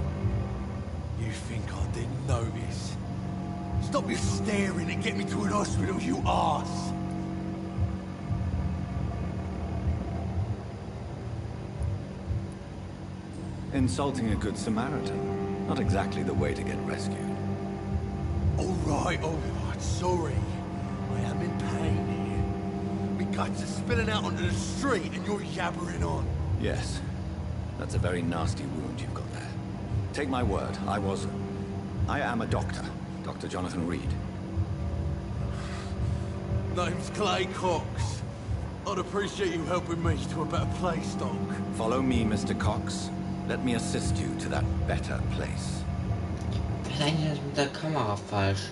You think I didn't notice? Stop your staring and get me to an hospital, you arse!
Insulting a good Samaritan. Not exactly the way to get rescued.
Alright, sorry. I am in pain here. My guts are spilling out onto the street and you're yabbering on.
Yes. That's a very nasty wound you've got there. Take my word, I am a doctor. Dr. Jonathan Reed.
Name's Clay Cox. I'd appreciate you helping me to a better place, Doc.
Follow me, Mr. Cox. Let me assist you to that better place.
Was ist eigentlich mit der Kamera falsch?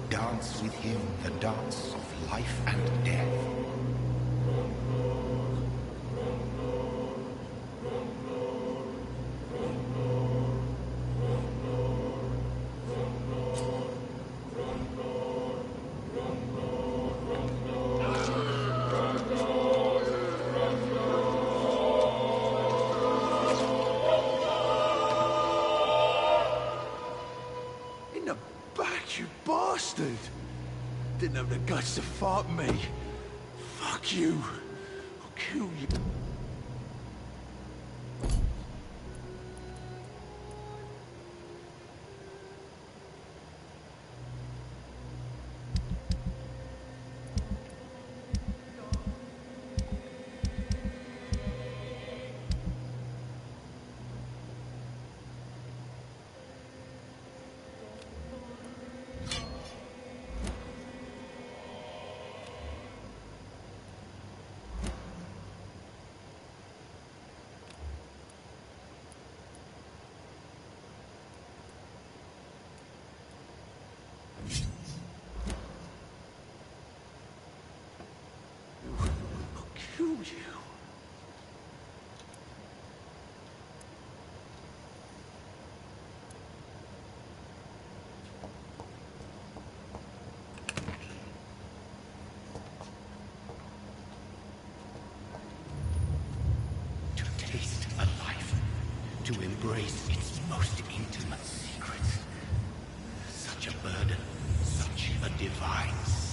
Dance with him the dance of life and death.
Didn't have the guts to fight me. Fuck you. I'll kill you.
To embrace its most intimate secrets. Such a burden, such a divine sin.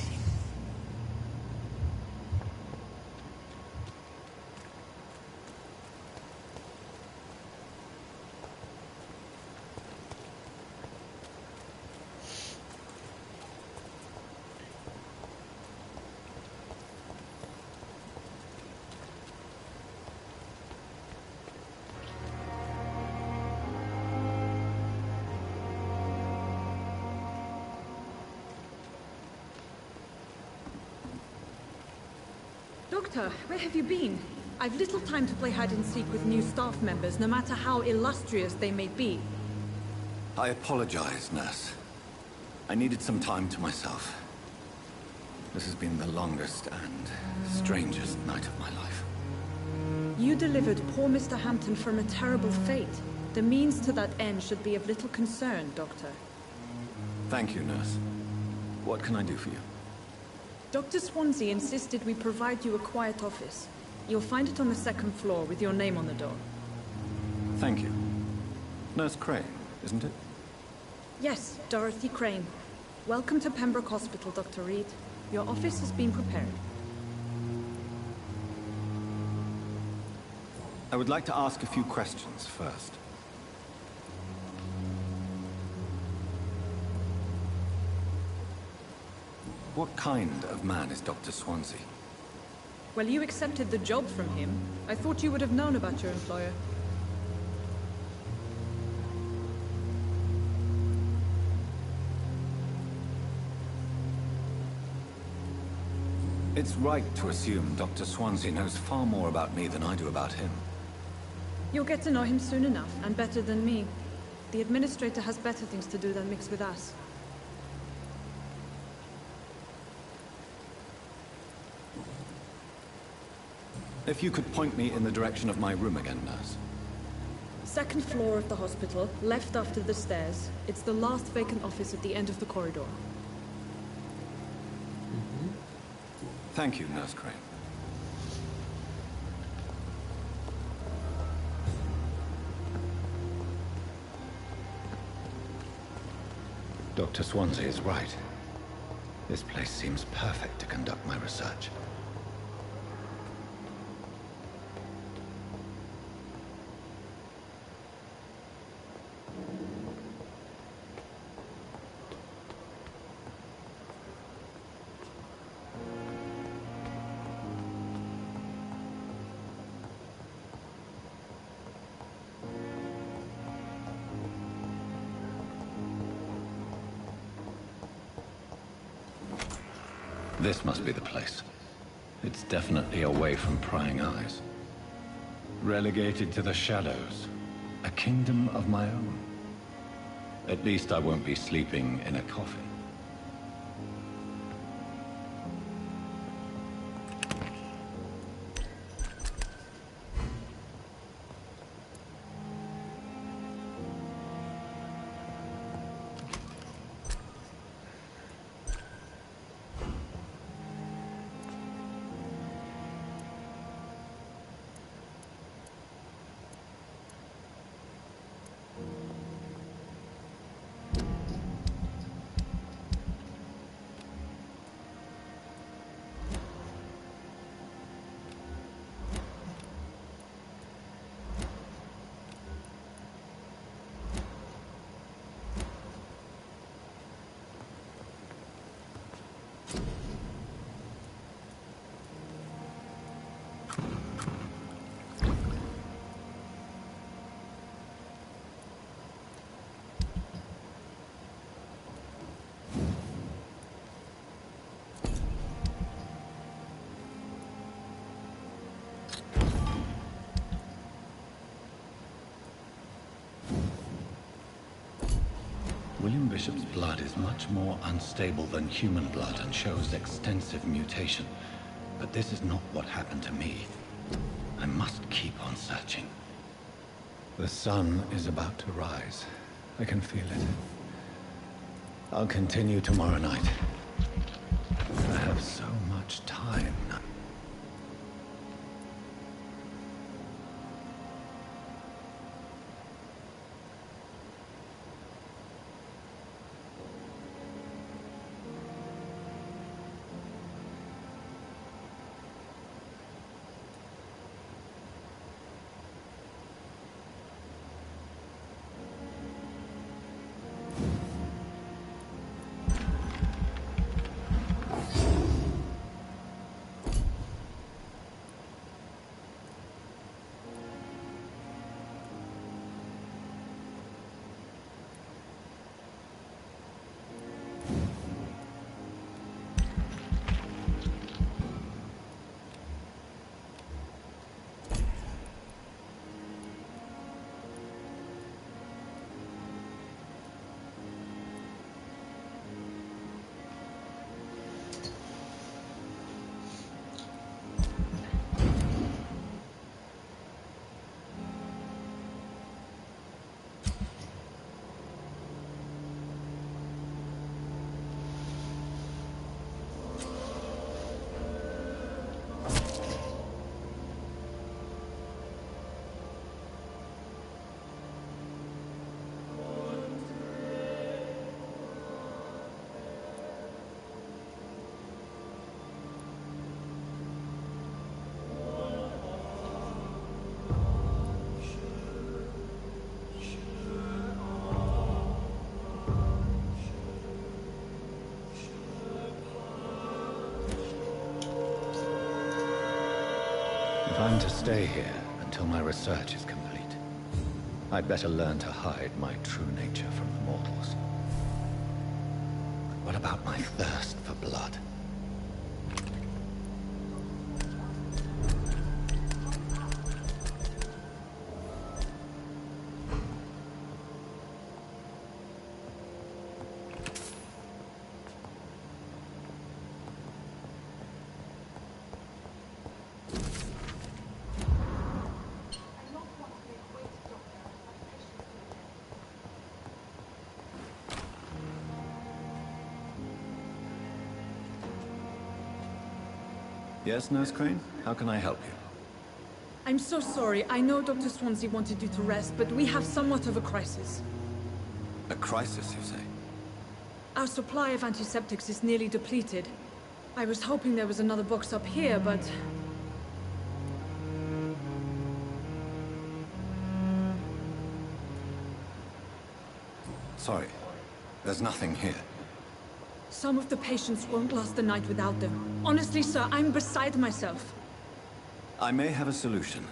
Doctor, where have you been? I've little time to play hide-and-seek with new staff members, no matter how illustrious they may be.
I apologize, nurse. I needed some time to myself. This has been the longest and strangest night of my life.
You delivered poor Mr. Hampton from a terrible fate. The means to that end should be of little concern, Doctor.
Thank you, nurse. What can I do for you?
Dr. Swansea insisted we provide you a quiet office. You'll find it on the second floor with your name on the door.
Thank you. Nurse Crane, isn't it?
Yes, Dorothy Crane. Welcome to Pembroke Hospital, Dr. Reed. Your office has been prepared.
I would like to ask a few questions first. What kind of man is Dr. Swansea?
Well, you accepted the job from him. I thought you would have known about your employer.
it's right to assume Dr. Swansea knows far more about me than I do about him.
You'll get to know him soon enough, and better than me. The Administrator has better things to do than mix with us.
If you could point me in the direction of my room again, nurse.
Second floor of the hospital, left after the stairs. It's the last vacant office at the end of the corridor.
Thank you, Nurse Crane. Dr. Swansea is right. This place seems perfect to conduct my research. This must be the place. It's definitely away from prying eyes. Relegated to the shadows. A kingdom of my own. At least I won't be sleeping in a coffin. William Bishop's blood is much more unstable than human blood and shows extensive mutation. But this is not what happened to me. I must keep on searching. The sun is about to rise. I can feel it. I'll continue tomorrow night. I have so much time now. If I'm to stay here until my research is complete, I'd better learn to hide my true nature from the mortals. What about my thirst for blood? Yes, Nurse Crane? How can I help you?
I'm so sorry. I know Dr. Swansea wanted you to rest, but we have somewhat of a crisis.
A crisis, you say?
Our supply of antiseptics is nearly depleted. I was hoping there was another box up here, but...
Sorry. There's nothing here.
Some of the patients won't last the night without them. Honestly, sir, I'm beside myself.
I may have a solution.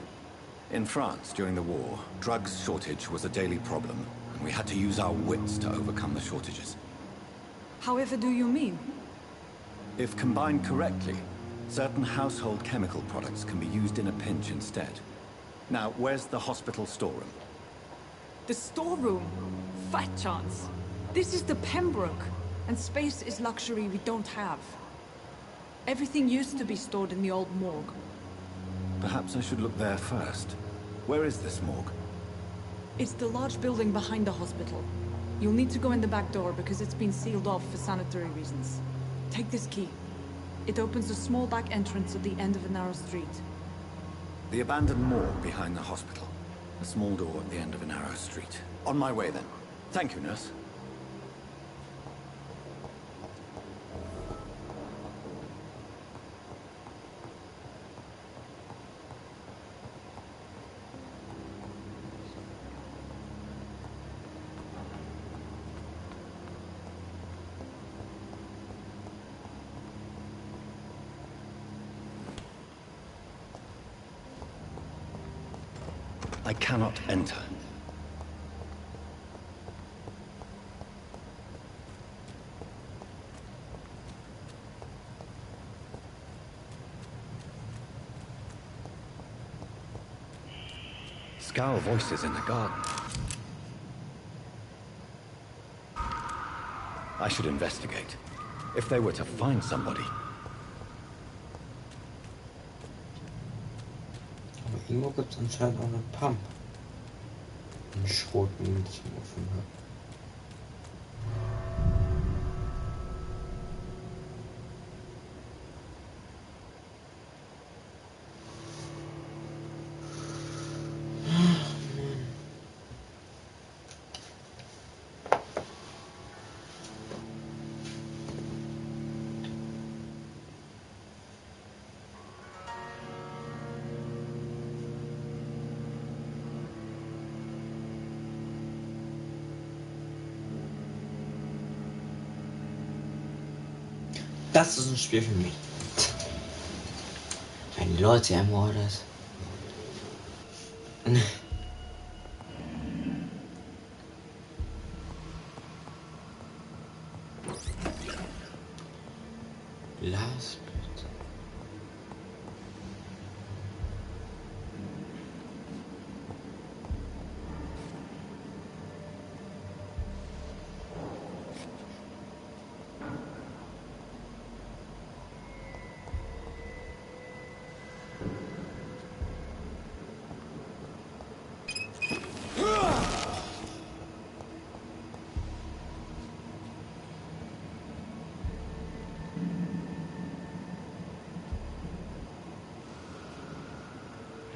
In France, during the war, drugs shortage was a daily problem, and we had to use our wits to overcome the shortages.
However do you mean?
If combined correctly, certain household chemical products can be used in a pinch instead. Now, where's the hospital storeroom?
The storeroom? Fat chance. This is the Pembroke, and space is luxury we don't have. Everything used to be stored in the old morgue.
Perhaps I should look there first. Where is this morgue?
It's the large building behind the hospital. You'll need to go in the back door because it's been sealed off for sanitary reasons. Take this key. It opens a small back entrance at the end of a narrow street.
The abandoned morgue behind the hospital. A small door at the end of a narrow street. On my way then. Thank you, nurse. I cannot enter. Scowl voices in the garden. I should investigate. If they were to find somebody.
Irgendwo gibt es anscheinend auch eine Pump. Ein Schrotminen, die ich im Ofen habe. Das ist ein Spiel für mich. Wenn die Leute ermordet. Glasblüte.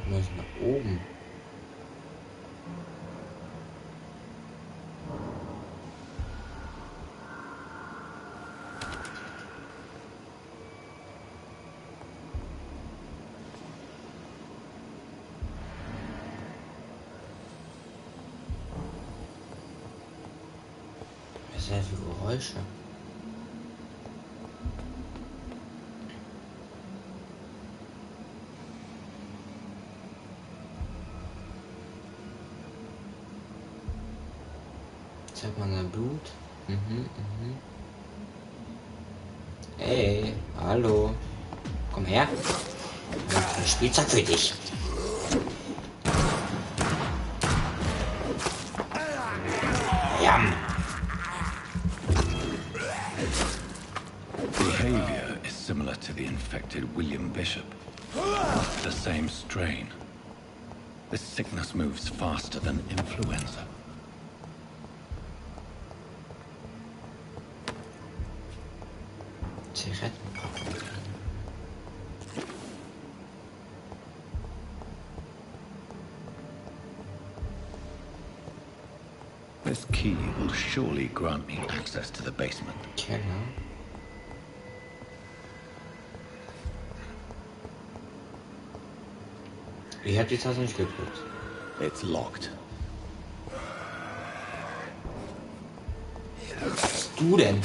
Muss nach oben. Sehr viele Geräusche. Zeig mal sein Blut. Ey, hallo. Komm her. Ich hab ein Spielzeug für dich. Jam.
Behavior is similar to the infected William Bishop. Not the same strain. This sickness moves faster than influenza.
Zigarettenpackung.
This key will surely grant me access to the basement.
Keller. Ich hab die Tasse nicht gekriegt.
It's locked.
Was bist du denn?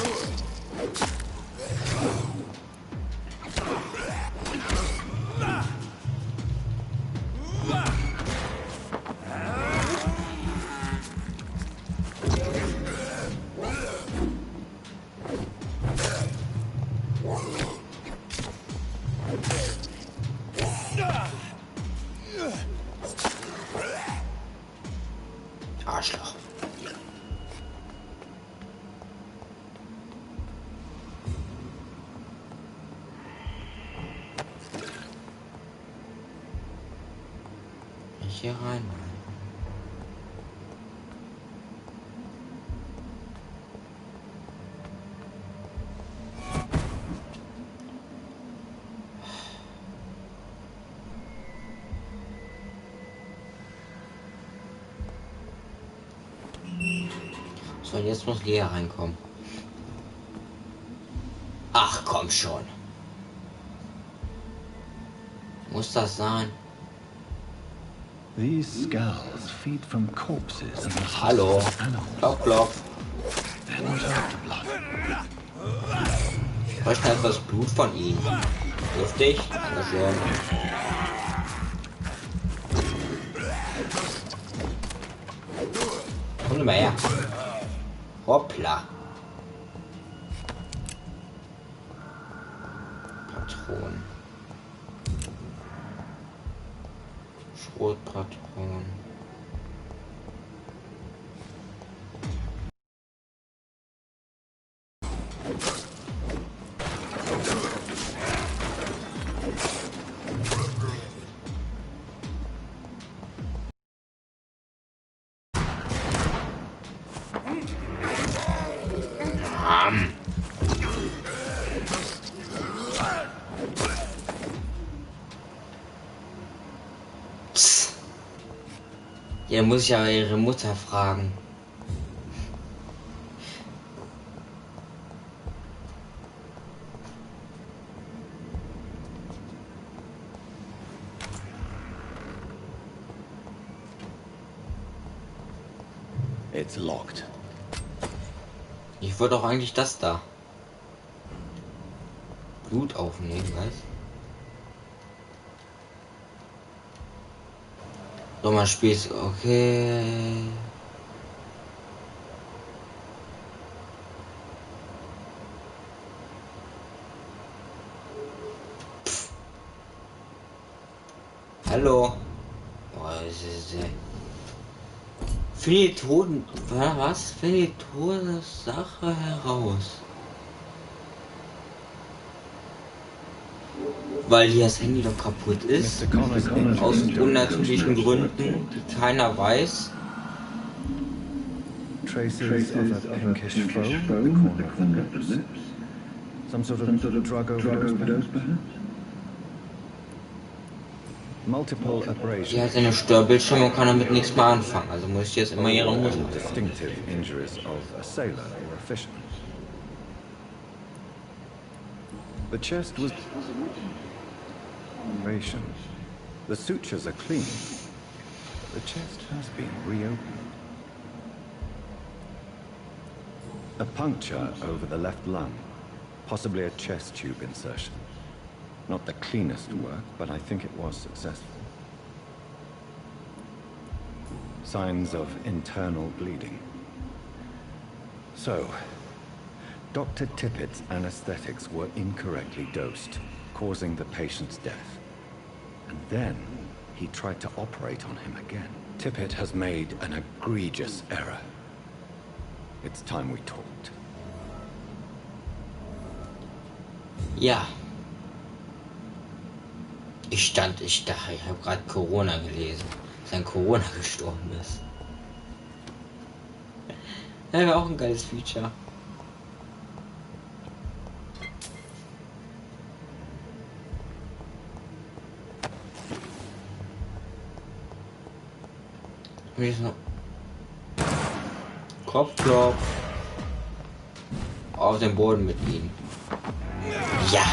Arschloch. Hier rein. So, jetzt muss Lea reinkommen. Ach, komm schon. Muss das sein?
These skulls feed from corpses and the
Hallo.
husks of animals.
Klopf, klopf.
They're not after blood.
Ich bräuchte etwas Blut von ihm. Dürftig? Dankeschön. Komm mal her. Hoppla. Patronen. Schrotpatronen. Ja, muss ich aber ihre Mutter fragen.
It's locked.
Ich wollte doch eigentlich das da. Blut aufnehmen, weißt? Nochmal Spieß, okay. Pff. Hallo. Boah, das ist für die Toten. Was? Für die Todessache heraus. Weil hier das Handy doch kaputt ist. Aus unnatürlichen Gründen, die keiner weiß.
Traces of a pinkish foam at the corner of the lips. Some sort of drug overdose, perhaps? Multiple abrasions.
Die hat eine Störbildschirm und kann damit nichts mehr anfangen. Also muss ich jetzt immer ihre Mutter.
Distinctive injuries of a sailor or a fisherman. The chest was operation. The sutures are clean. The chest has been reopened. A puncture over the left lung, possibly a chest tube insertion. Not the cleanest work, but I think it was successful. Signs of internal bleeding. So, Dr. Tippett's anesthetics were incorrectly dosed, causing the patient's death. And then he tried to operate on him again. Tippett has made an egregious error. It's time we talked.
Ja. Ich dachte, ich habe gerade Corona gelesen, dass an Corona gestorben ist. Das wäre auch ein geiles Feature. Klopf, klopf. Auf den Boden mit ihnen. Ja.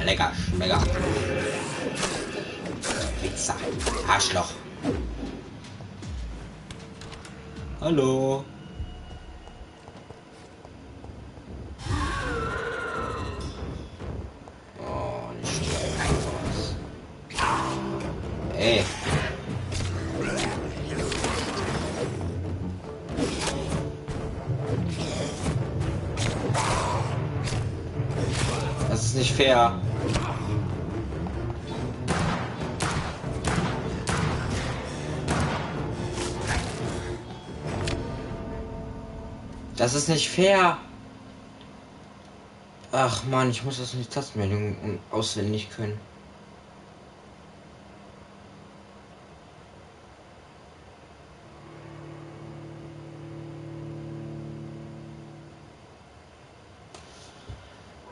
Lecker, schmecker. Pizza. Arschloch. Hallo. Oh, nicht schon was. Ey. Das ist nicht fair. Das ist nicht fair. Ach man, ich muss das nicht Tastenmeldungen auswendig können.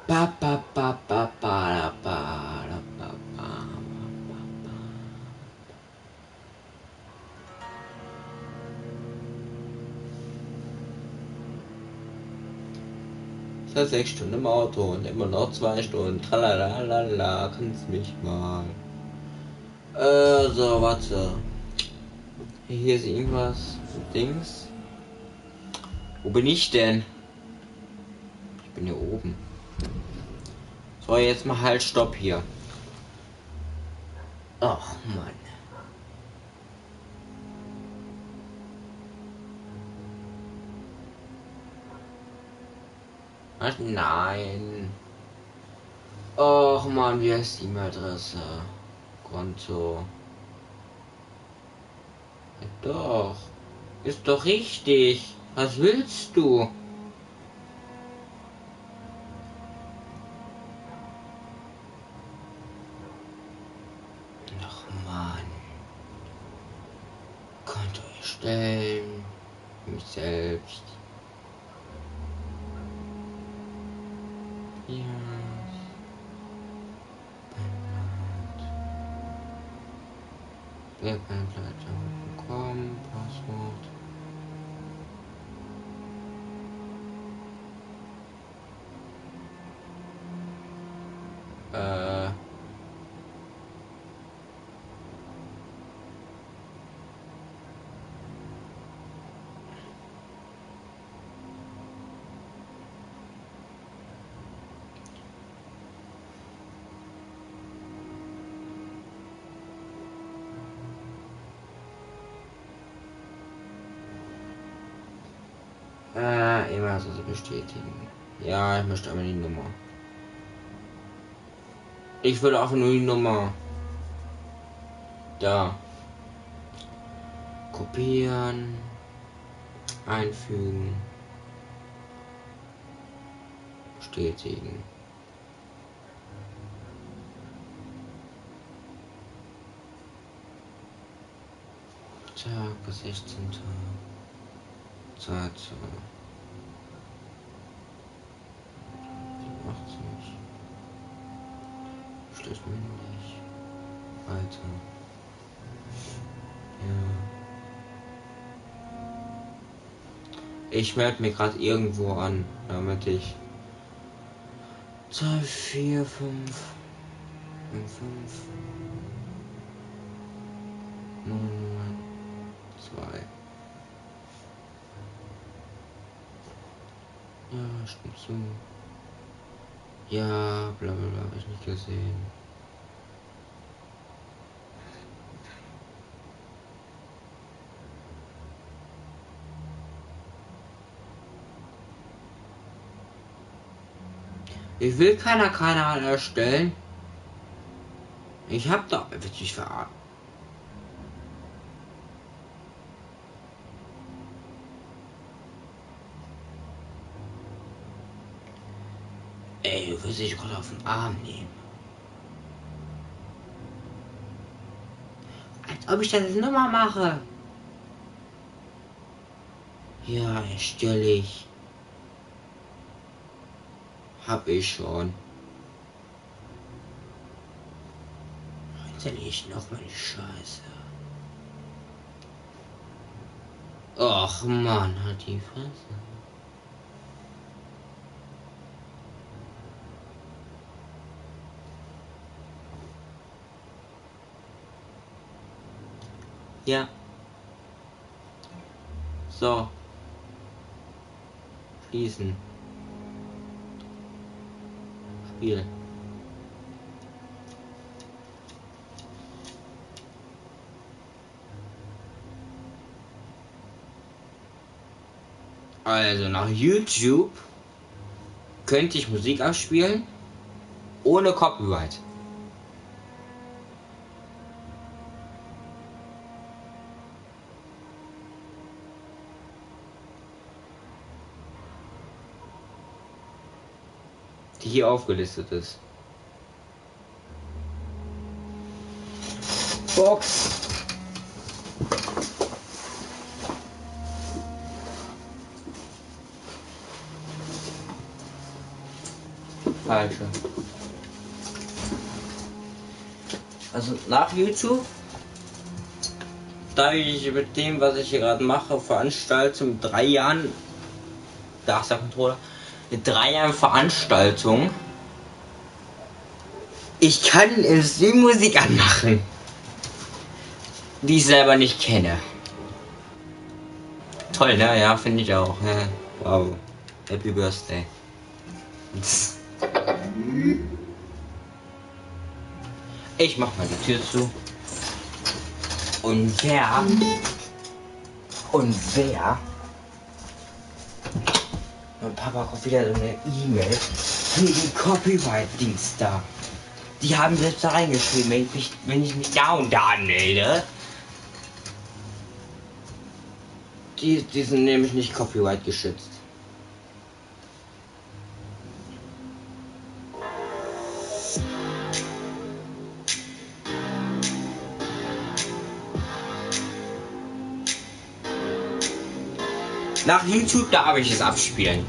Ba, ba, ba, ba, ba, ba, ba, ba, ba. Seit 6 Stunden im Auto und immer noch 2 Stunden. Tralalala, kannst mich mal. So, warte. Hier ist irgendwas. Dings. Wo bin ich denn? Ich bin hier oben. So, jetzt mal halt Stopp hier. Ach, Mann. Ach, nein. Och, Mann, wie heißt die E-Mail-Adresse? Konto. Ja, doch. Ist doch richtig. Was willst du? Ach, Mann. Konto erstellen. Mich selbst. Ja. Webseite.com, Passwort. Immer also bestätigen. Ja, ich möchte aber die Nummer. Ich will auch nur die Nummer. Da. Kopieren. Einfügen. Bestätigen. Tag, 16. Zeit. 80. Schlecht männlich. Weiter. Ja. Ich melde mir gerade irgendwo an, damit ich 2, 4, 5, 5, 9, 2. Ja, stimmt so. Ja, bla bla bla, hab ich nicht gesehen. Ich will keinen Kanal erstellen. Ich hab doch. Willst du mich verarschen? Ey, du willst dich gerade auf den Arm nehmen. Als ob ich das jetzt nochmal mache. Ja, erstelle ich. Hab ich schon. Jetzt ich noch mal die Scheiße. Och Mann, hat die Fresse. Ja. So. Schließen. Spiel. Also nach YouTube könnte ich Musik abspielen ohne Copyright. Die hier aufgelistet ist. Box. Falsche. Also nach YouTube, da ich mit dem, was ich hier gerade mache, veranstalte mit 3 Jahren, da ist der Controller, mit 3 Jahren Veranstaltung, ich kann im Stream Musik anmachen, die ich selber nicht kenne. Toll, ne? Ja, finde ich auch. Ja. Wow. Happy Birthday. Ich mach mal die Tür zu. Und wer? Mein Papa kommt wieder so eine E-Mail für die Copyright-Dings da. Die haben selbst da reingeschrieben, wenn ich mich da und da anmelde. Die sind nämlich nicht Copyright geschützt. Nach YouTube darf ich es abspielen.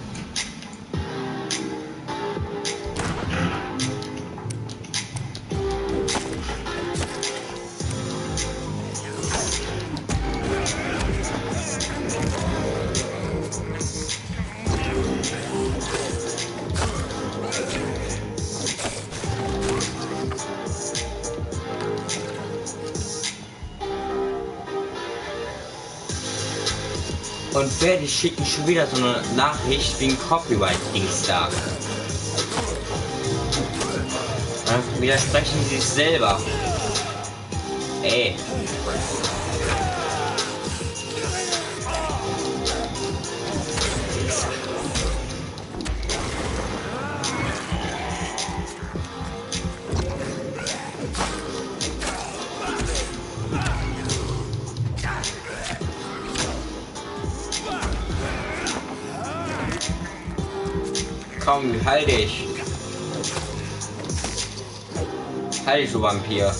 Und wer, die schicken schon wieder so eine Nachricht wegen Copyright-Dings da. Dann widersprechen sie sich selber. Ey. Komm, halt dich. Halt dich, du Vampir.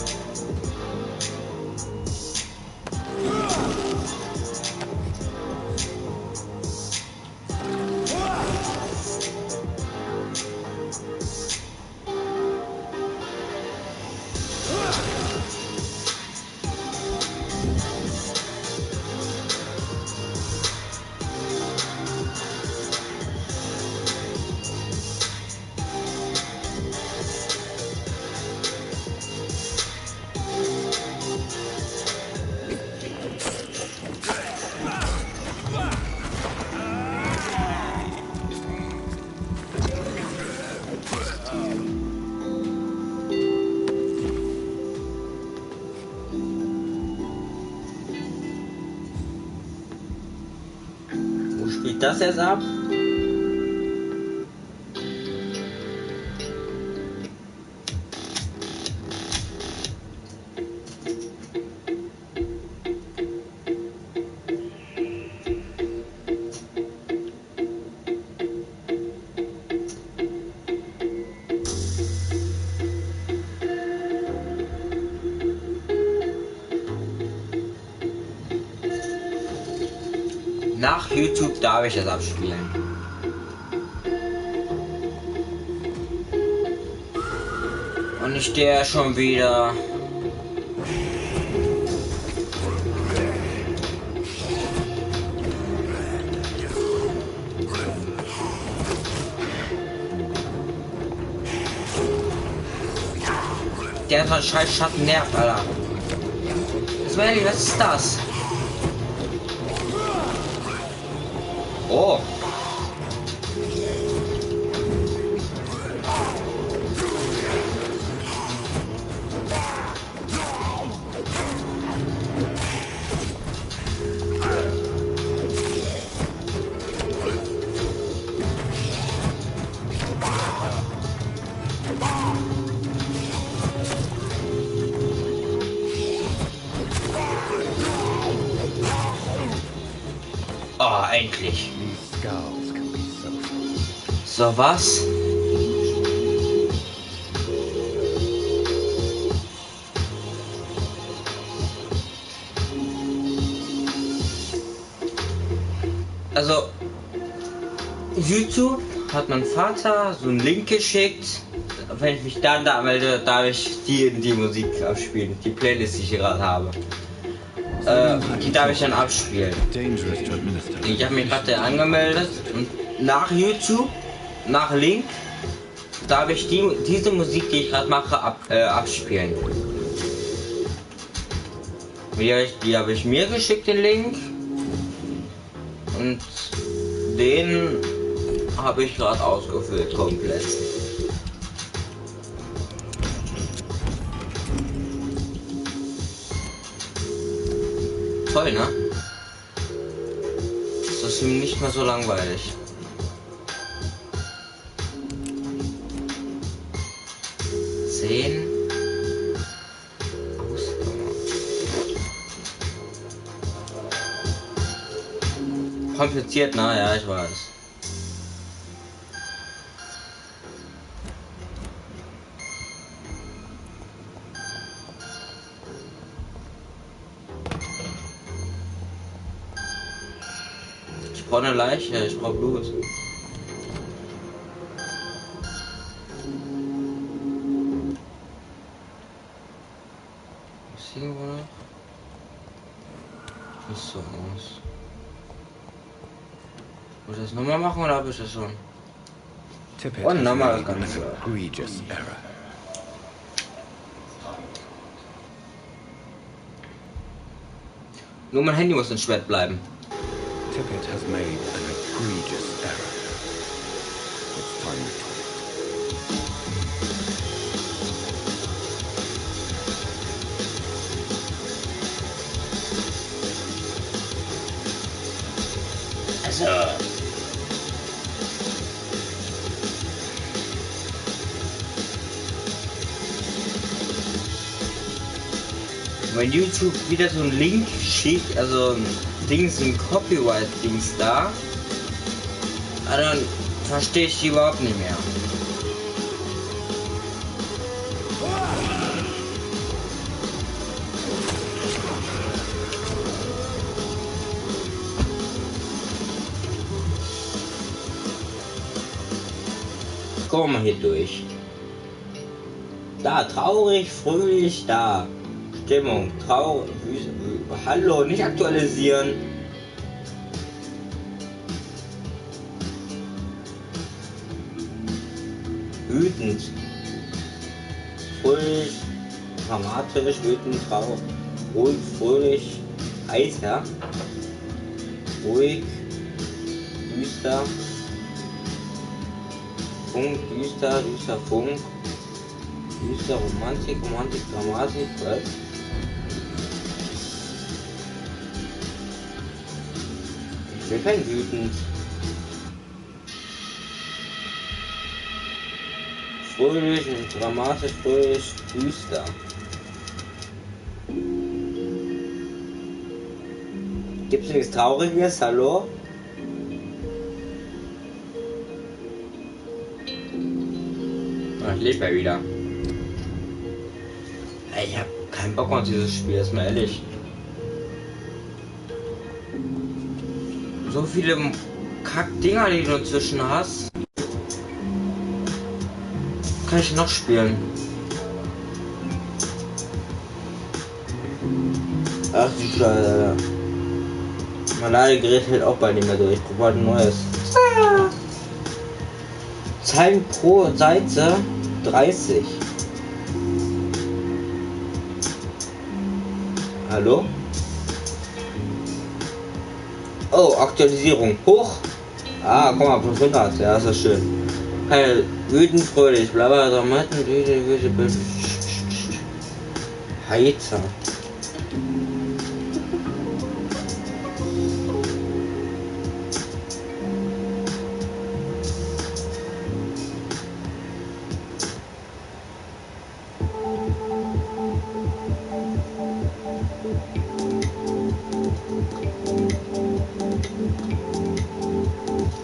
Spielt das jetzt ab? Nach YouTube darf ich das abspielen. Und ich stehe schon wieder. Der so ein scheiß Schatten nervt, Alter. Das war ehrlich, was ist das? Oh. Oh, endlich. So, was? Also, YouTube hat mein Vater so einen Link geschickt. Wenn ich mich dann da anmelde, darf ich die Musik abspielen. Die Playlist, die ich gerade habe. Die darf ich dann abspielen. Ich habe mich gerade angemeldet und nach YouTube, nach Link, darf ich diese Musik, die ich gerade mache, abspielen. Die habe ich mir geschickt, den Link. Und den habe ich gerade ausgefüllt komplett. Toll, ne? Das ist nicht mehr so langweilig. Kompliziert, na ja, ich weiß. Ich brauche eine Leiche, ich brauche Blut. Was hier irgendwo noch? Nicht so aus. Muss ich das nochmal machen oder habe ich das schon? Oh, nochmal das Ganze. Nur mein Handy muss ins Schwert bleiben.
Tippett has made an egregious error. It's time we talk.
Also. Wenn YouTube wieder so einen Link schickt, also ein Dings, ein Copyright-Dings da, dann verstehe ich die überhaupt nicht mehr. Komm mal hier durch. Da, traurig, fröhlich, da. Stimmung, traurig, hallo, nicht aktualisieren. Wütend. Fröhlich, dramatisch, wütend, traurig, ruhig, fröhlich, heiter. Ruhig, düster. Funk, düster, düster Funk. Düster, Romantik, Romantik, Dramatik, was? Ich will kein wütend. Fröhlich und dramatisch, fröhlich, düster. Gibt's nichts Trauriges? Hallo? Oh, ich lebe ja wieder. Ich hab keinen Bock auf dieses Spiel, ist mal ehrlich. So viele Kack-Dinger, die du inzwischen hast. Kann ich noch spielen? Ach du Scheiße. Mein Ladegerät hält auch bald nicht mehr durch. Ich brauche bald ein neues. Zeilen pro Seite 30. Hallo? Oh, Aktualisierung. Hoch. Ah, guck mal, plus 100. Ja, ist das schön. Hey, wütend, fröhlich, bla bla, Dramaten, wütend, Heizer.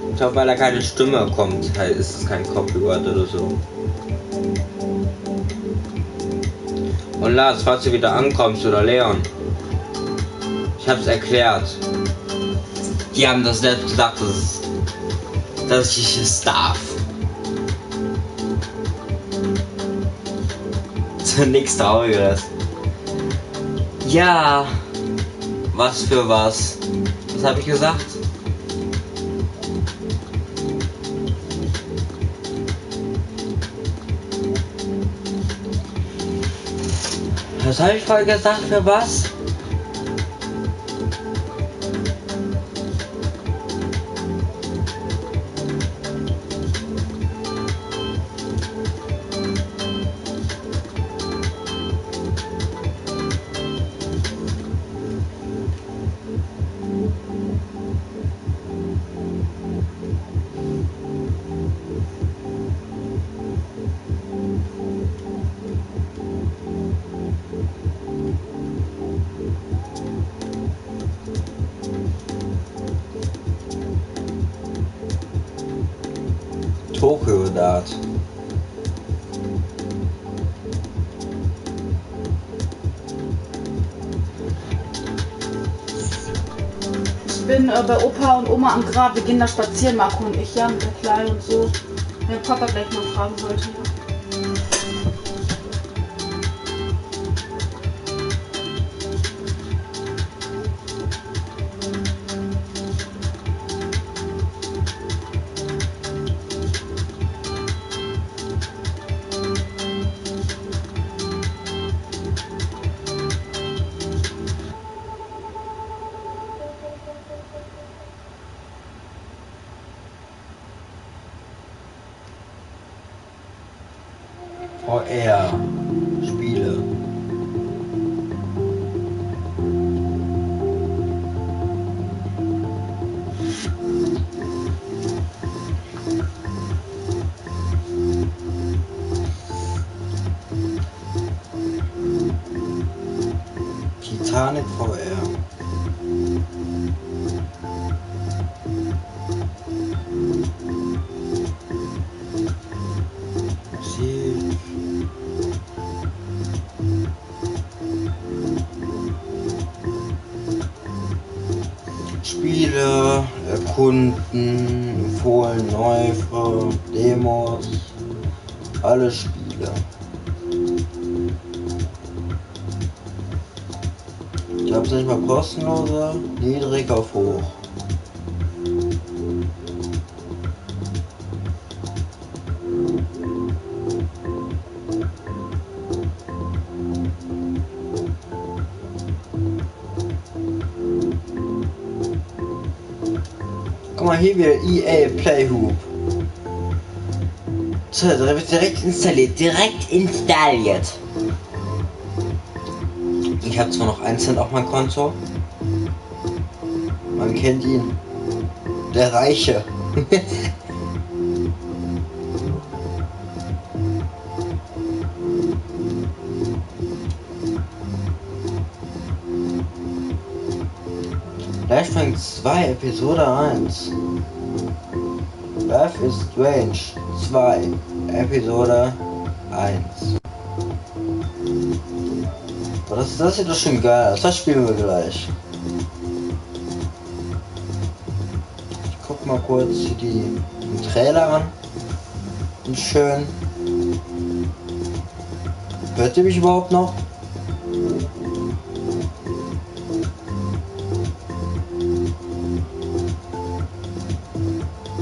Ich glaube, weil da keine Stimme kommt, halt ist es kein Copyright oder so. Und Lars, falls du wieder ankommst oder Leon, ich hab's erklärt. Die haben das selbst gesagt, dass ich es darf. Nichts Trauriges. Ja, was für was? Was habe ich gesagt? Was habe ich vorhin gesagt, für was? Tokio-Dat.
Ich bin bei Opa und Oma am Grab. Wir gehen da spazieren, Marco und ich, ja, mit der Kleinen und so. Wenn Papa gleich mal fragen wollte.
VR Spiele. Titanic VR. Spiele, erkunden, empfohlen, neu, Demos, alle Spiele. Ich hab's nicht mal kostenloser, niedrig auf hoch. Guck mal hier wieder EA Playhoop. So, direkt installiert. Ich habe zwar noch 1 Cent auf mein Konto. Man kennt ihn. Der Reiche. Flashpoint 2, Episode 1. Life is Strange 2, Episode 1. Aber das sieht doch schon geil aus. Das spielen wir gleich. Ich guck mal kurz den Trailer an. Und schön. Hört ihr mich überhaupt noch?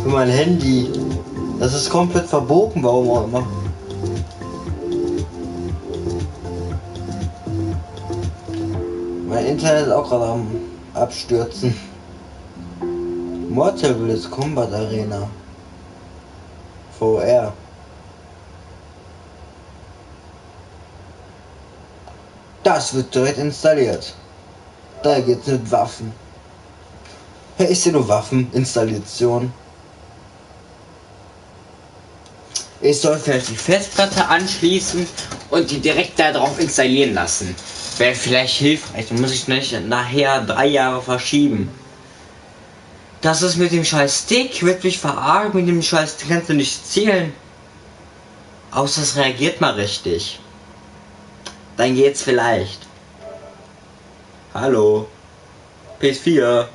Für mein Handy. Das ist komplett verbogen, warum auch immer. Mein Internet ist auch gerade am Abstürzen. Mortal Kombat Arena. VR. Das wird direkt installiert. Da geht's mit Waffen. Hey, ich sehe nur Waffeninstallation. Ich soll vielleicht die Festplatte anschließen und die direkt da drauf installieren lassen. Wäre vielleicht hilfreich, dann muss ich nicht nachher 3 Jahre verschieben. Das ist mit dem scheiß Stick, wird mich verargen, mit dem scheiß Stick kannst du nicht zählen. Außer es reagiert mal richtig. Dann geht's vielleicht. Hallo. PS4.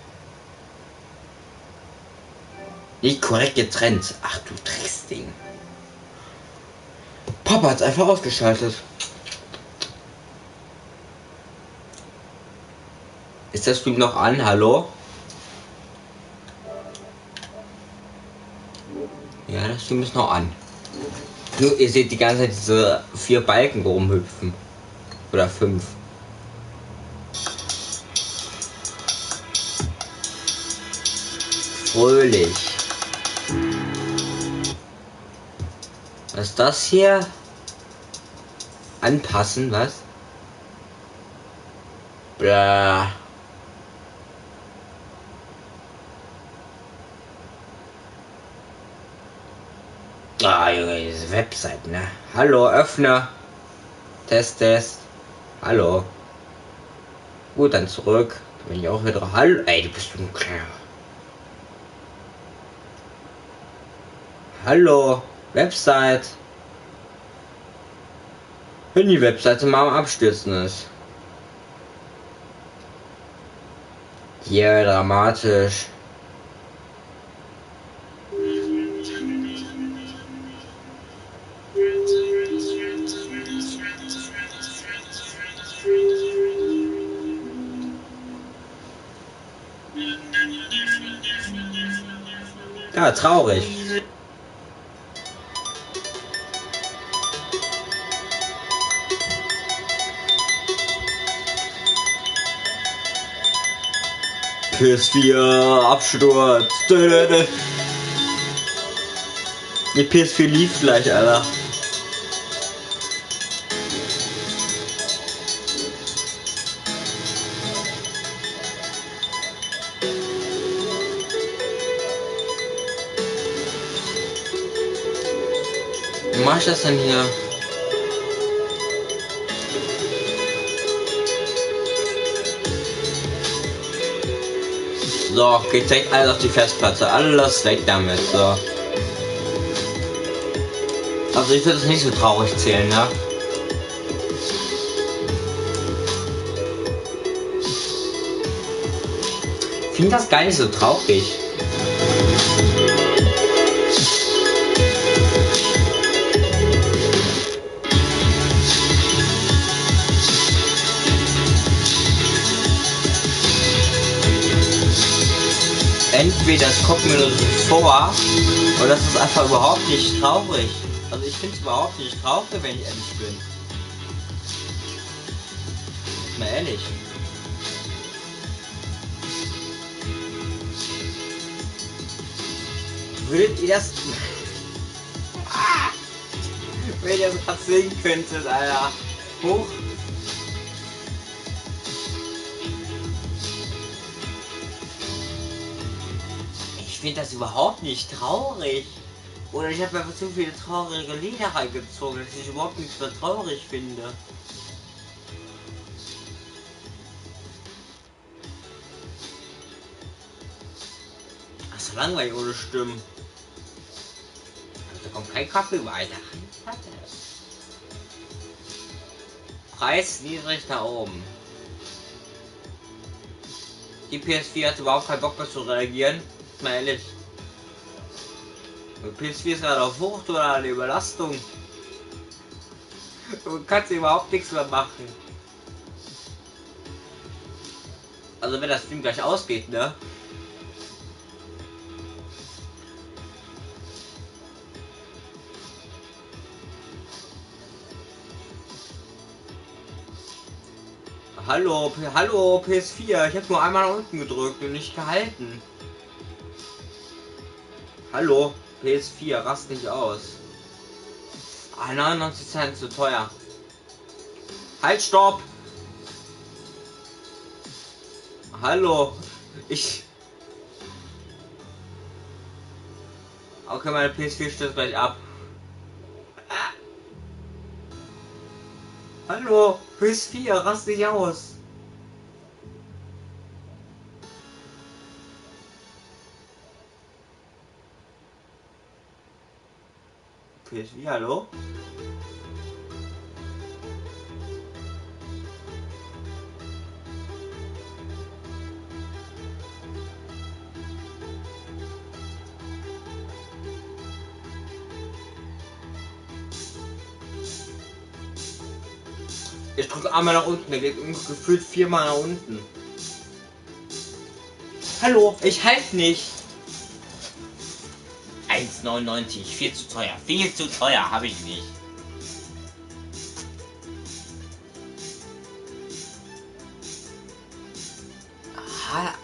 Nicht korrekt getrennt. Ach du Drecksding. Papa hat's einfach ausgeschaltet. Ist das Stream noch an? Hallo? Ja, das Stream ist noch an. Nur ihr seht die ganze Zeit diese 4 Balken rumhüpfen. Oder 5. Fröhlich. Was ist das hier? Anpassen, was? Blah. Ah, Junge, diese Website, ne? Hallo, öffne. Test. Hallo. Gut, dann zurück. Da bin ich auch wieder. Hallo. Ey, du bist ein Kerl. Hallo. Website. Wenn die Webseite mal am Abstürzen ist. Ja, dramatisch. Ja, traurig. PS4 Absturz. Die PS4 lief gleich, Alter. Wie mach ich das denn hier? So, geht direkt alles auf die Festplatte. Alles weg damit, so. Also ich würde es nicht so traurig zählen, ne? Ich finde das gar nicht so traurig. Entweder es kommt mir nur so vor, oder das ist einfach überhaupt nicht traurig. Also ich finde es überhaupt nicht traurig, wenn ich ehrlich bin. Mal ehrlich. Würdet ihr das... Wenn ihr das gerade sehen könntet, Alter. Hoch. Ich finde das überhaupt nicht traurig. Oder ich habe einfach zu viele traurige Lieder reingezogen, dass ich überhaupt nichts mehr traurig finde. Das ist langweilig ohne Stimmen. Da kommt kein Kaffee weiter. Preis niedrig da oben. Die PS4 hat überhaupt keinen Bock mehr zu reagieren. Mal ehrlich. Die PS4 ist gerade auf Wucht oder eine Überlastung. Du kannst überhaupt nichts mehr machen. Also wenn das Stream gleich ausgeht, ne? Hallo, hallo, PS4. Ich habe nur einmal nach unten gedrückt und nicht gehalten. Hallo, PS4, rast nicht aus. Ah, 99 Cent zu teuer. Halt, stopp! Hallo, ich... Okay, meine PS4 stürzt gleich ab. Hallo, PS4, rast nicht aus. PS4, hallo? Ich drücke einmal nach unten, der geht gefühlt 4-mal nach unten. Hallo, ich halt nicht. 1,99, viel zu teuer, habe ich nicht.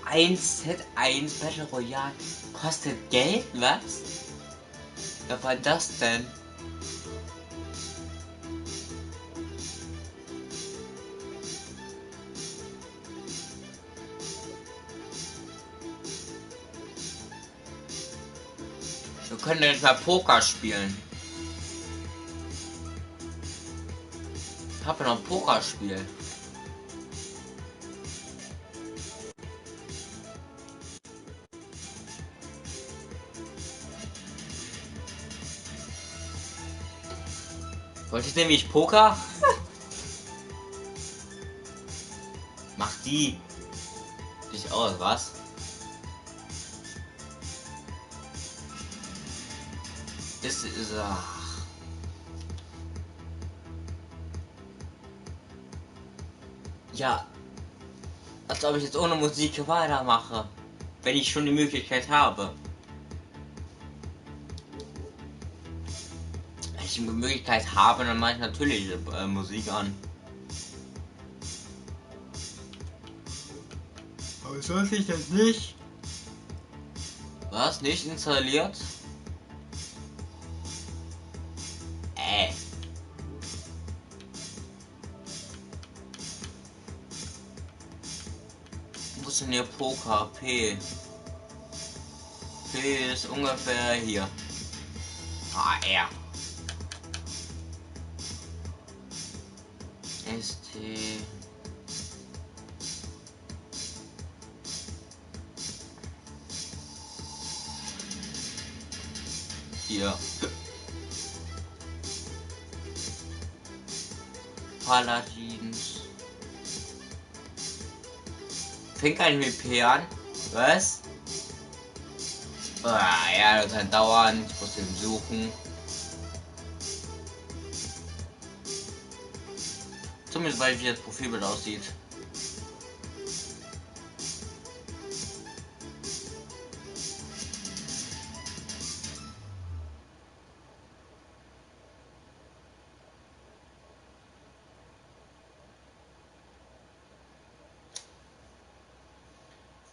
H1 Z1 Battle Royale kostet Geld, was? Was war das denn? Wir können nicht mal Poker spielen. Ich habe noch ein Pokerspiel. Wollt ihr sehen, wie ich Poker? Mach die. Dich aus, was? Ist ach. Ja, als ob ich jetzt ohne Musik weitermache, wenn ich schon die Möglichkeit habe. Wenn ich die Möglichkeit habe, dann mache ich natürlich Musik an. Aber sollte ich das nicht? Was? Nicht installiert? Wo ist denn hier Poker? P ist ungefähr hier. R. ST. Hier. Paladins. Fängt ein mit P an? Was? Ah, ja, das kann dauern. Ich muss den suchen. Zumindest weiß ich, wie das Profilbild aussieht.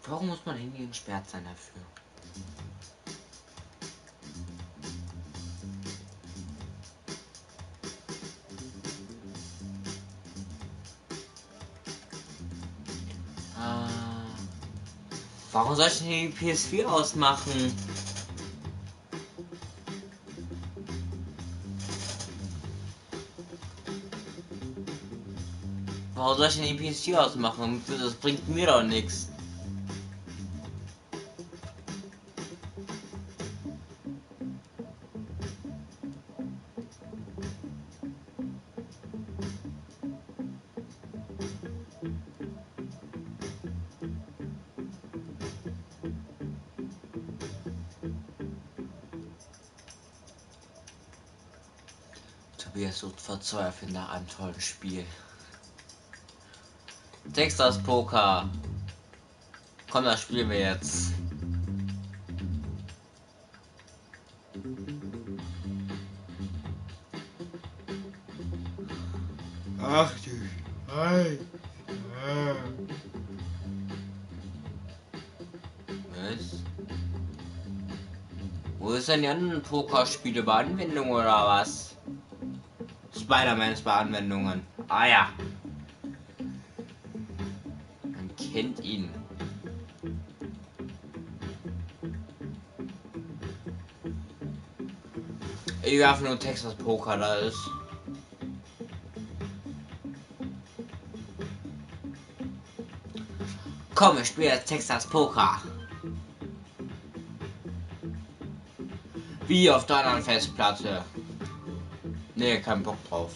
Warum muss mein Handy gesperrt sein dafür? Warum soll ich denn die PS4 ausmachen? Warum soll ich denn die PS4 ausmachen? Das bringt mir doch nichts. Tobias sucht verzweifelt nach einem tollen Spiel. Texas Poker. Komm, das spielen wir jetzt. Ach du. Wo ist denn die anderen Pokerspiele bei Anwendung oder was? Spider-Man ist bei Anwendungen. Ah ja. Man kennt ihn. Ich werfe nur Texas Poker, da ist. Komm, ich spiele jetzt Texas Poker. Wie auf der anderen Festplatte. Nee, kein Bock drauf.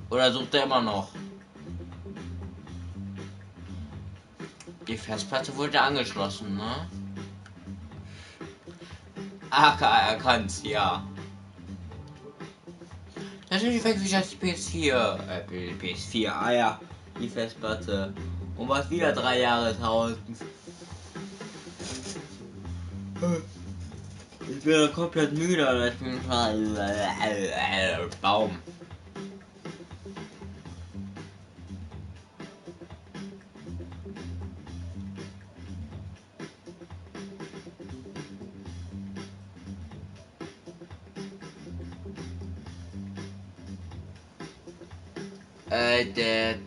Oder sucht er immer noch? Die Festplatte wurde angeschlossen, ne? AK erkannt, ja. Natürlich wechsle ich als PS4. PS4, ah ja. Die Festplatte. Und was wieder 3 Jahre dauert. Ich bin komplett müde. Ich bin Baum.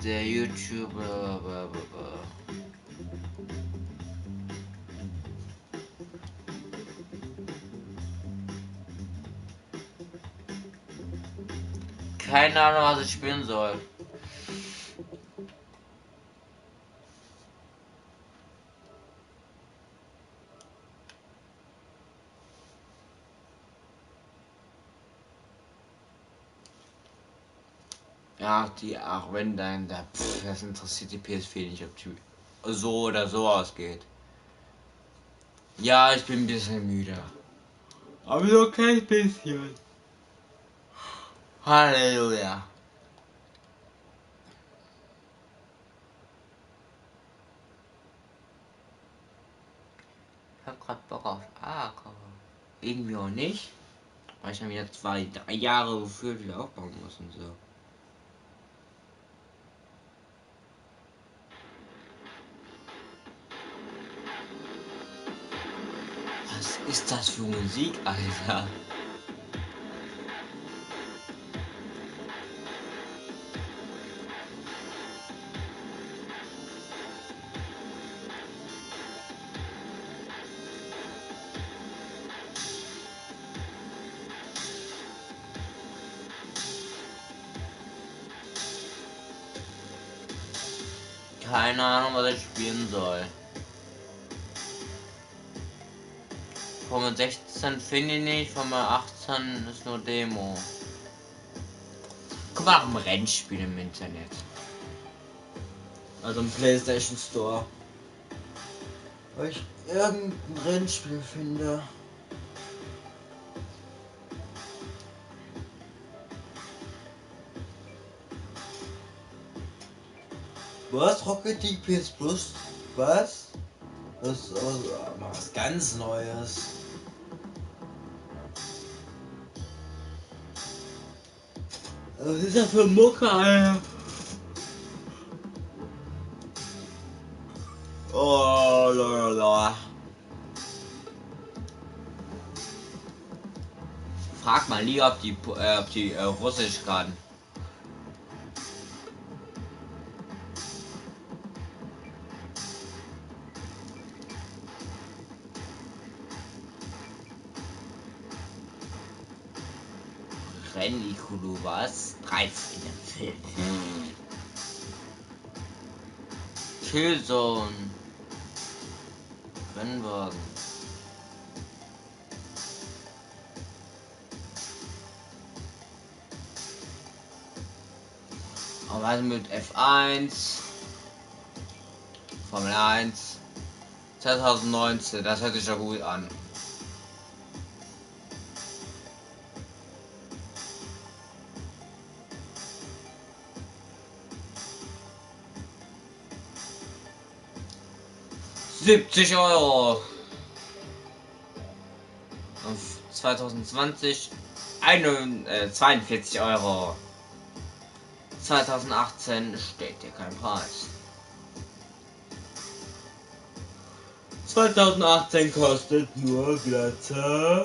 Der YouTuber. Keine Ahnung, was ich spielen soll. Ja, auch wenn dann das interessiert die PS4 nicht, ob die so oder so ausgeht. Ja, ich bin ein bisschen müde. Aber so ein kleines bisschen. Halleluja. Ich hab grad Bock auf AK. Irgendwie auch nicht. Weil ich dann wieder 2, 3 Jahre gefühlt wieder aufbauen muss und so. Was ist das für Musik, Alter? Keine Ahnung, was ich spielen soll. Formel 16 finde ich nicht, Formel 18 ist nur Demo. Guck mal nach dem Rennspiel im Internet. Also im PlayStation Store. Weil ich irgendein Rennspiel finde. Was? Rocket League PS Plus? Was? Das ist was ganz Neues. Was ist das für Mucke, Alter? Oh, lala. Frag mal lieber, ob die Russisch kann. Rennikulu was? 13 im Film. Killzone. Rennwagen. Aber also mit F1. Formel 1. 2019, das hört sich ja gut an. €70. Und 2020 €42. 2018 steht dir kein Preis. 2018 kostet nur glatte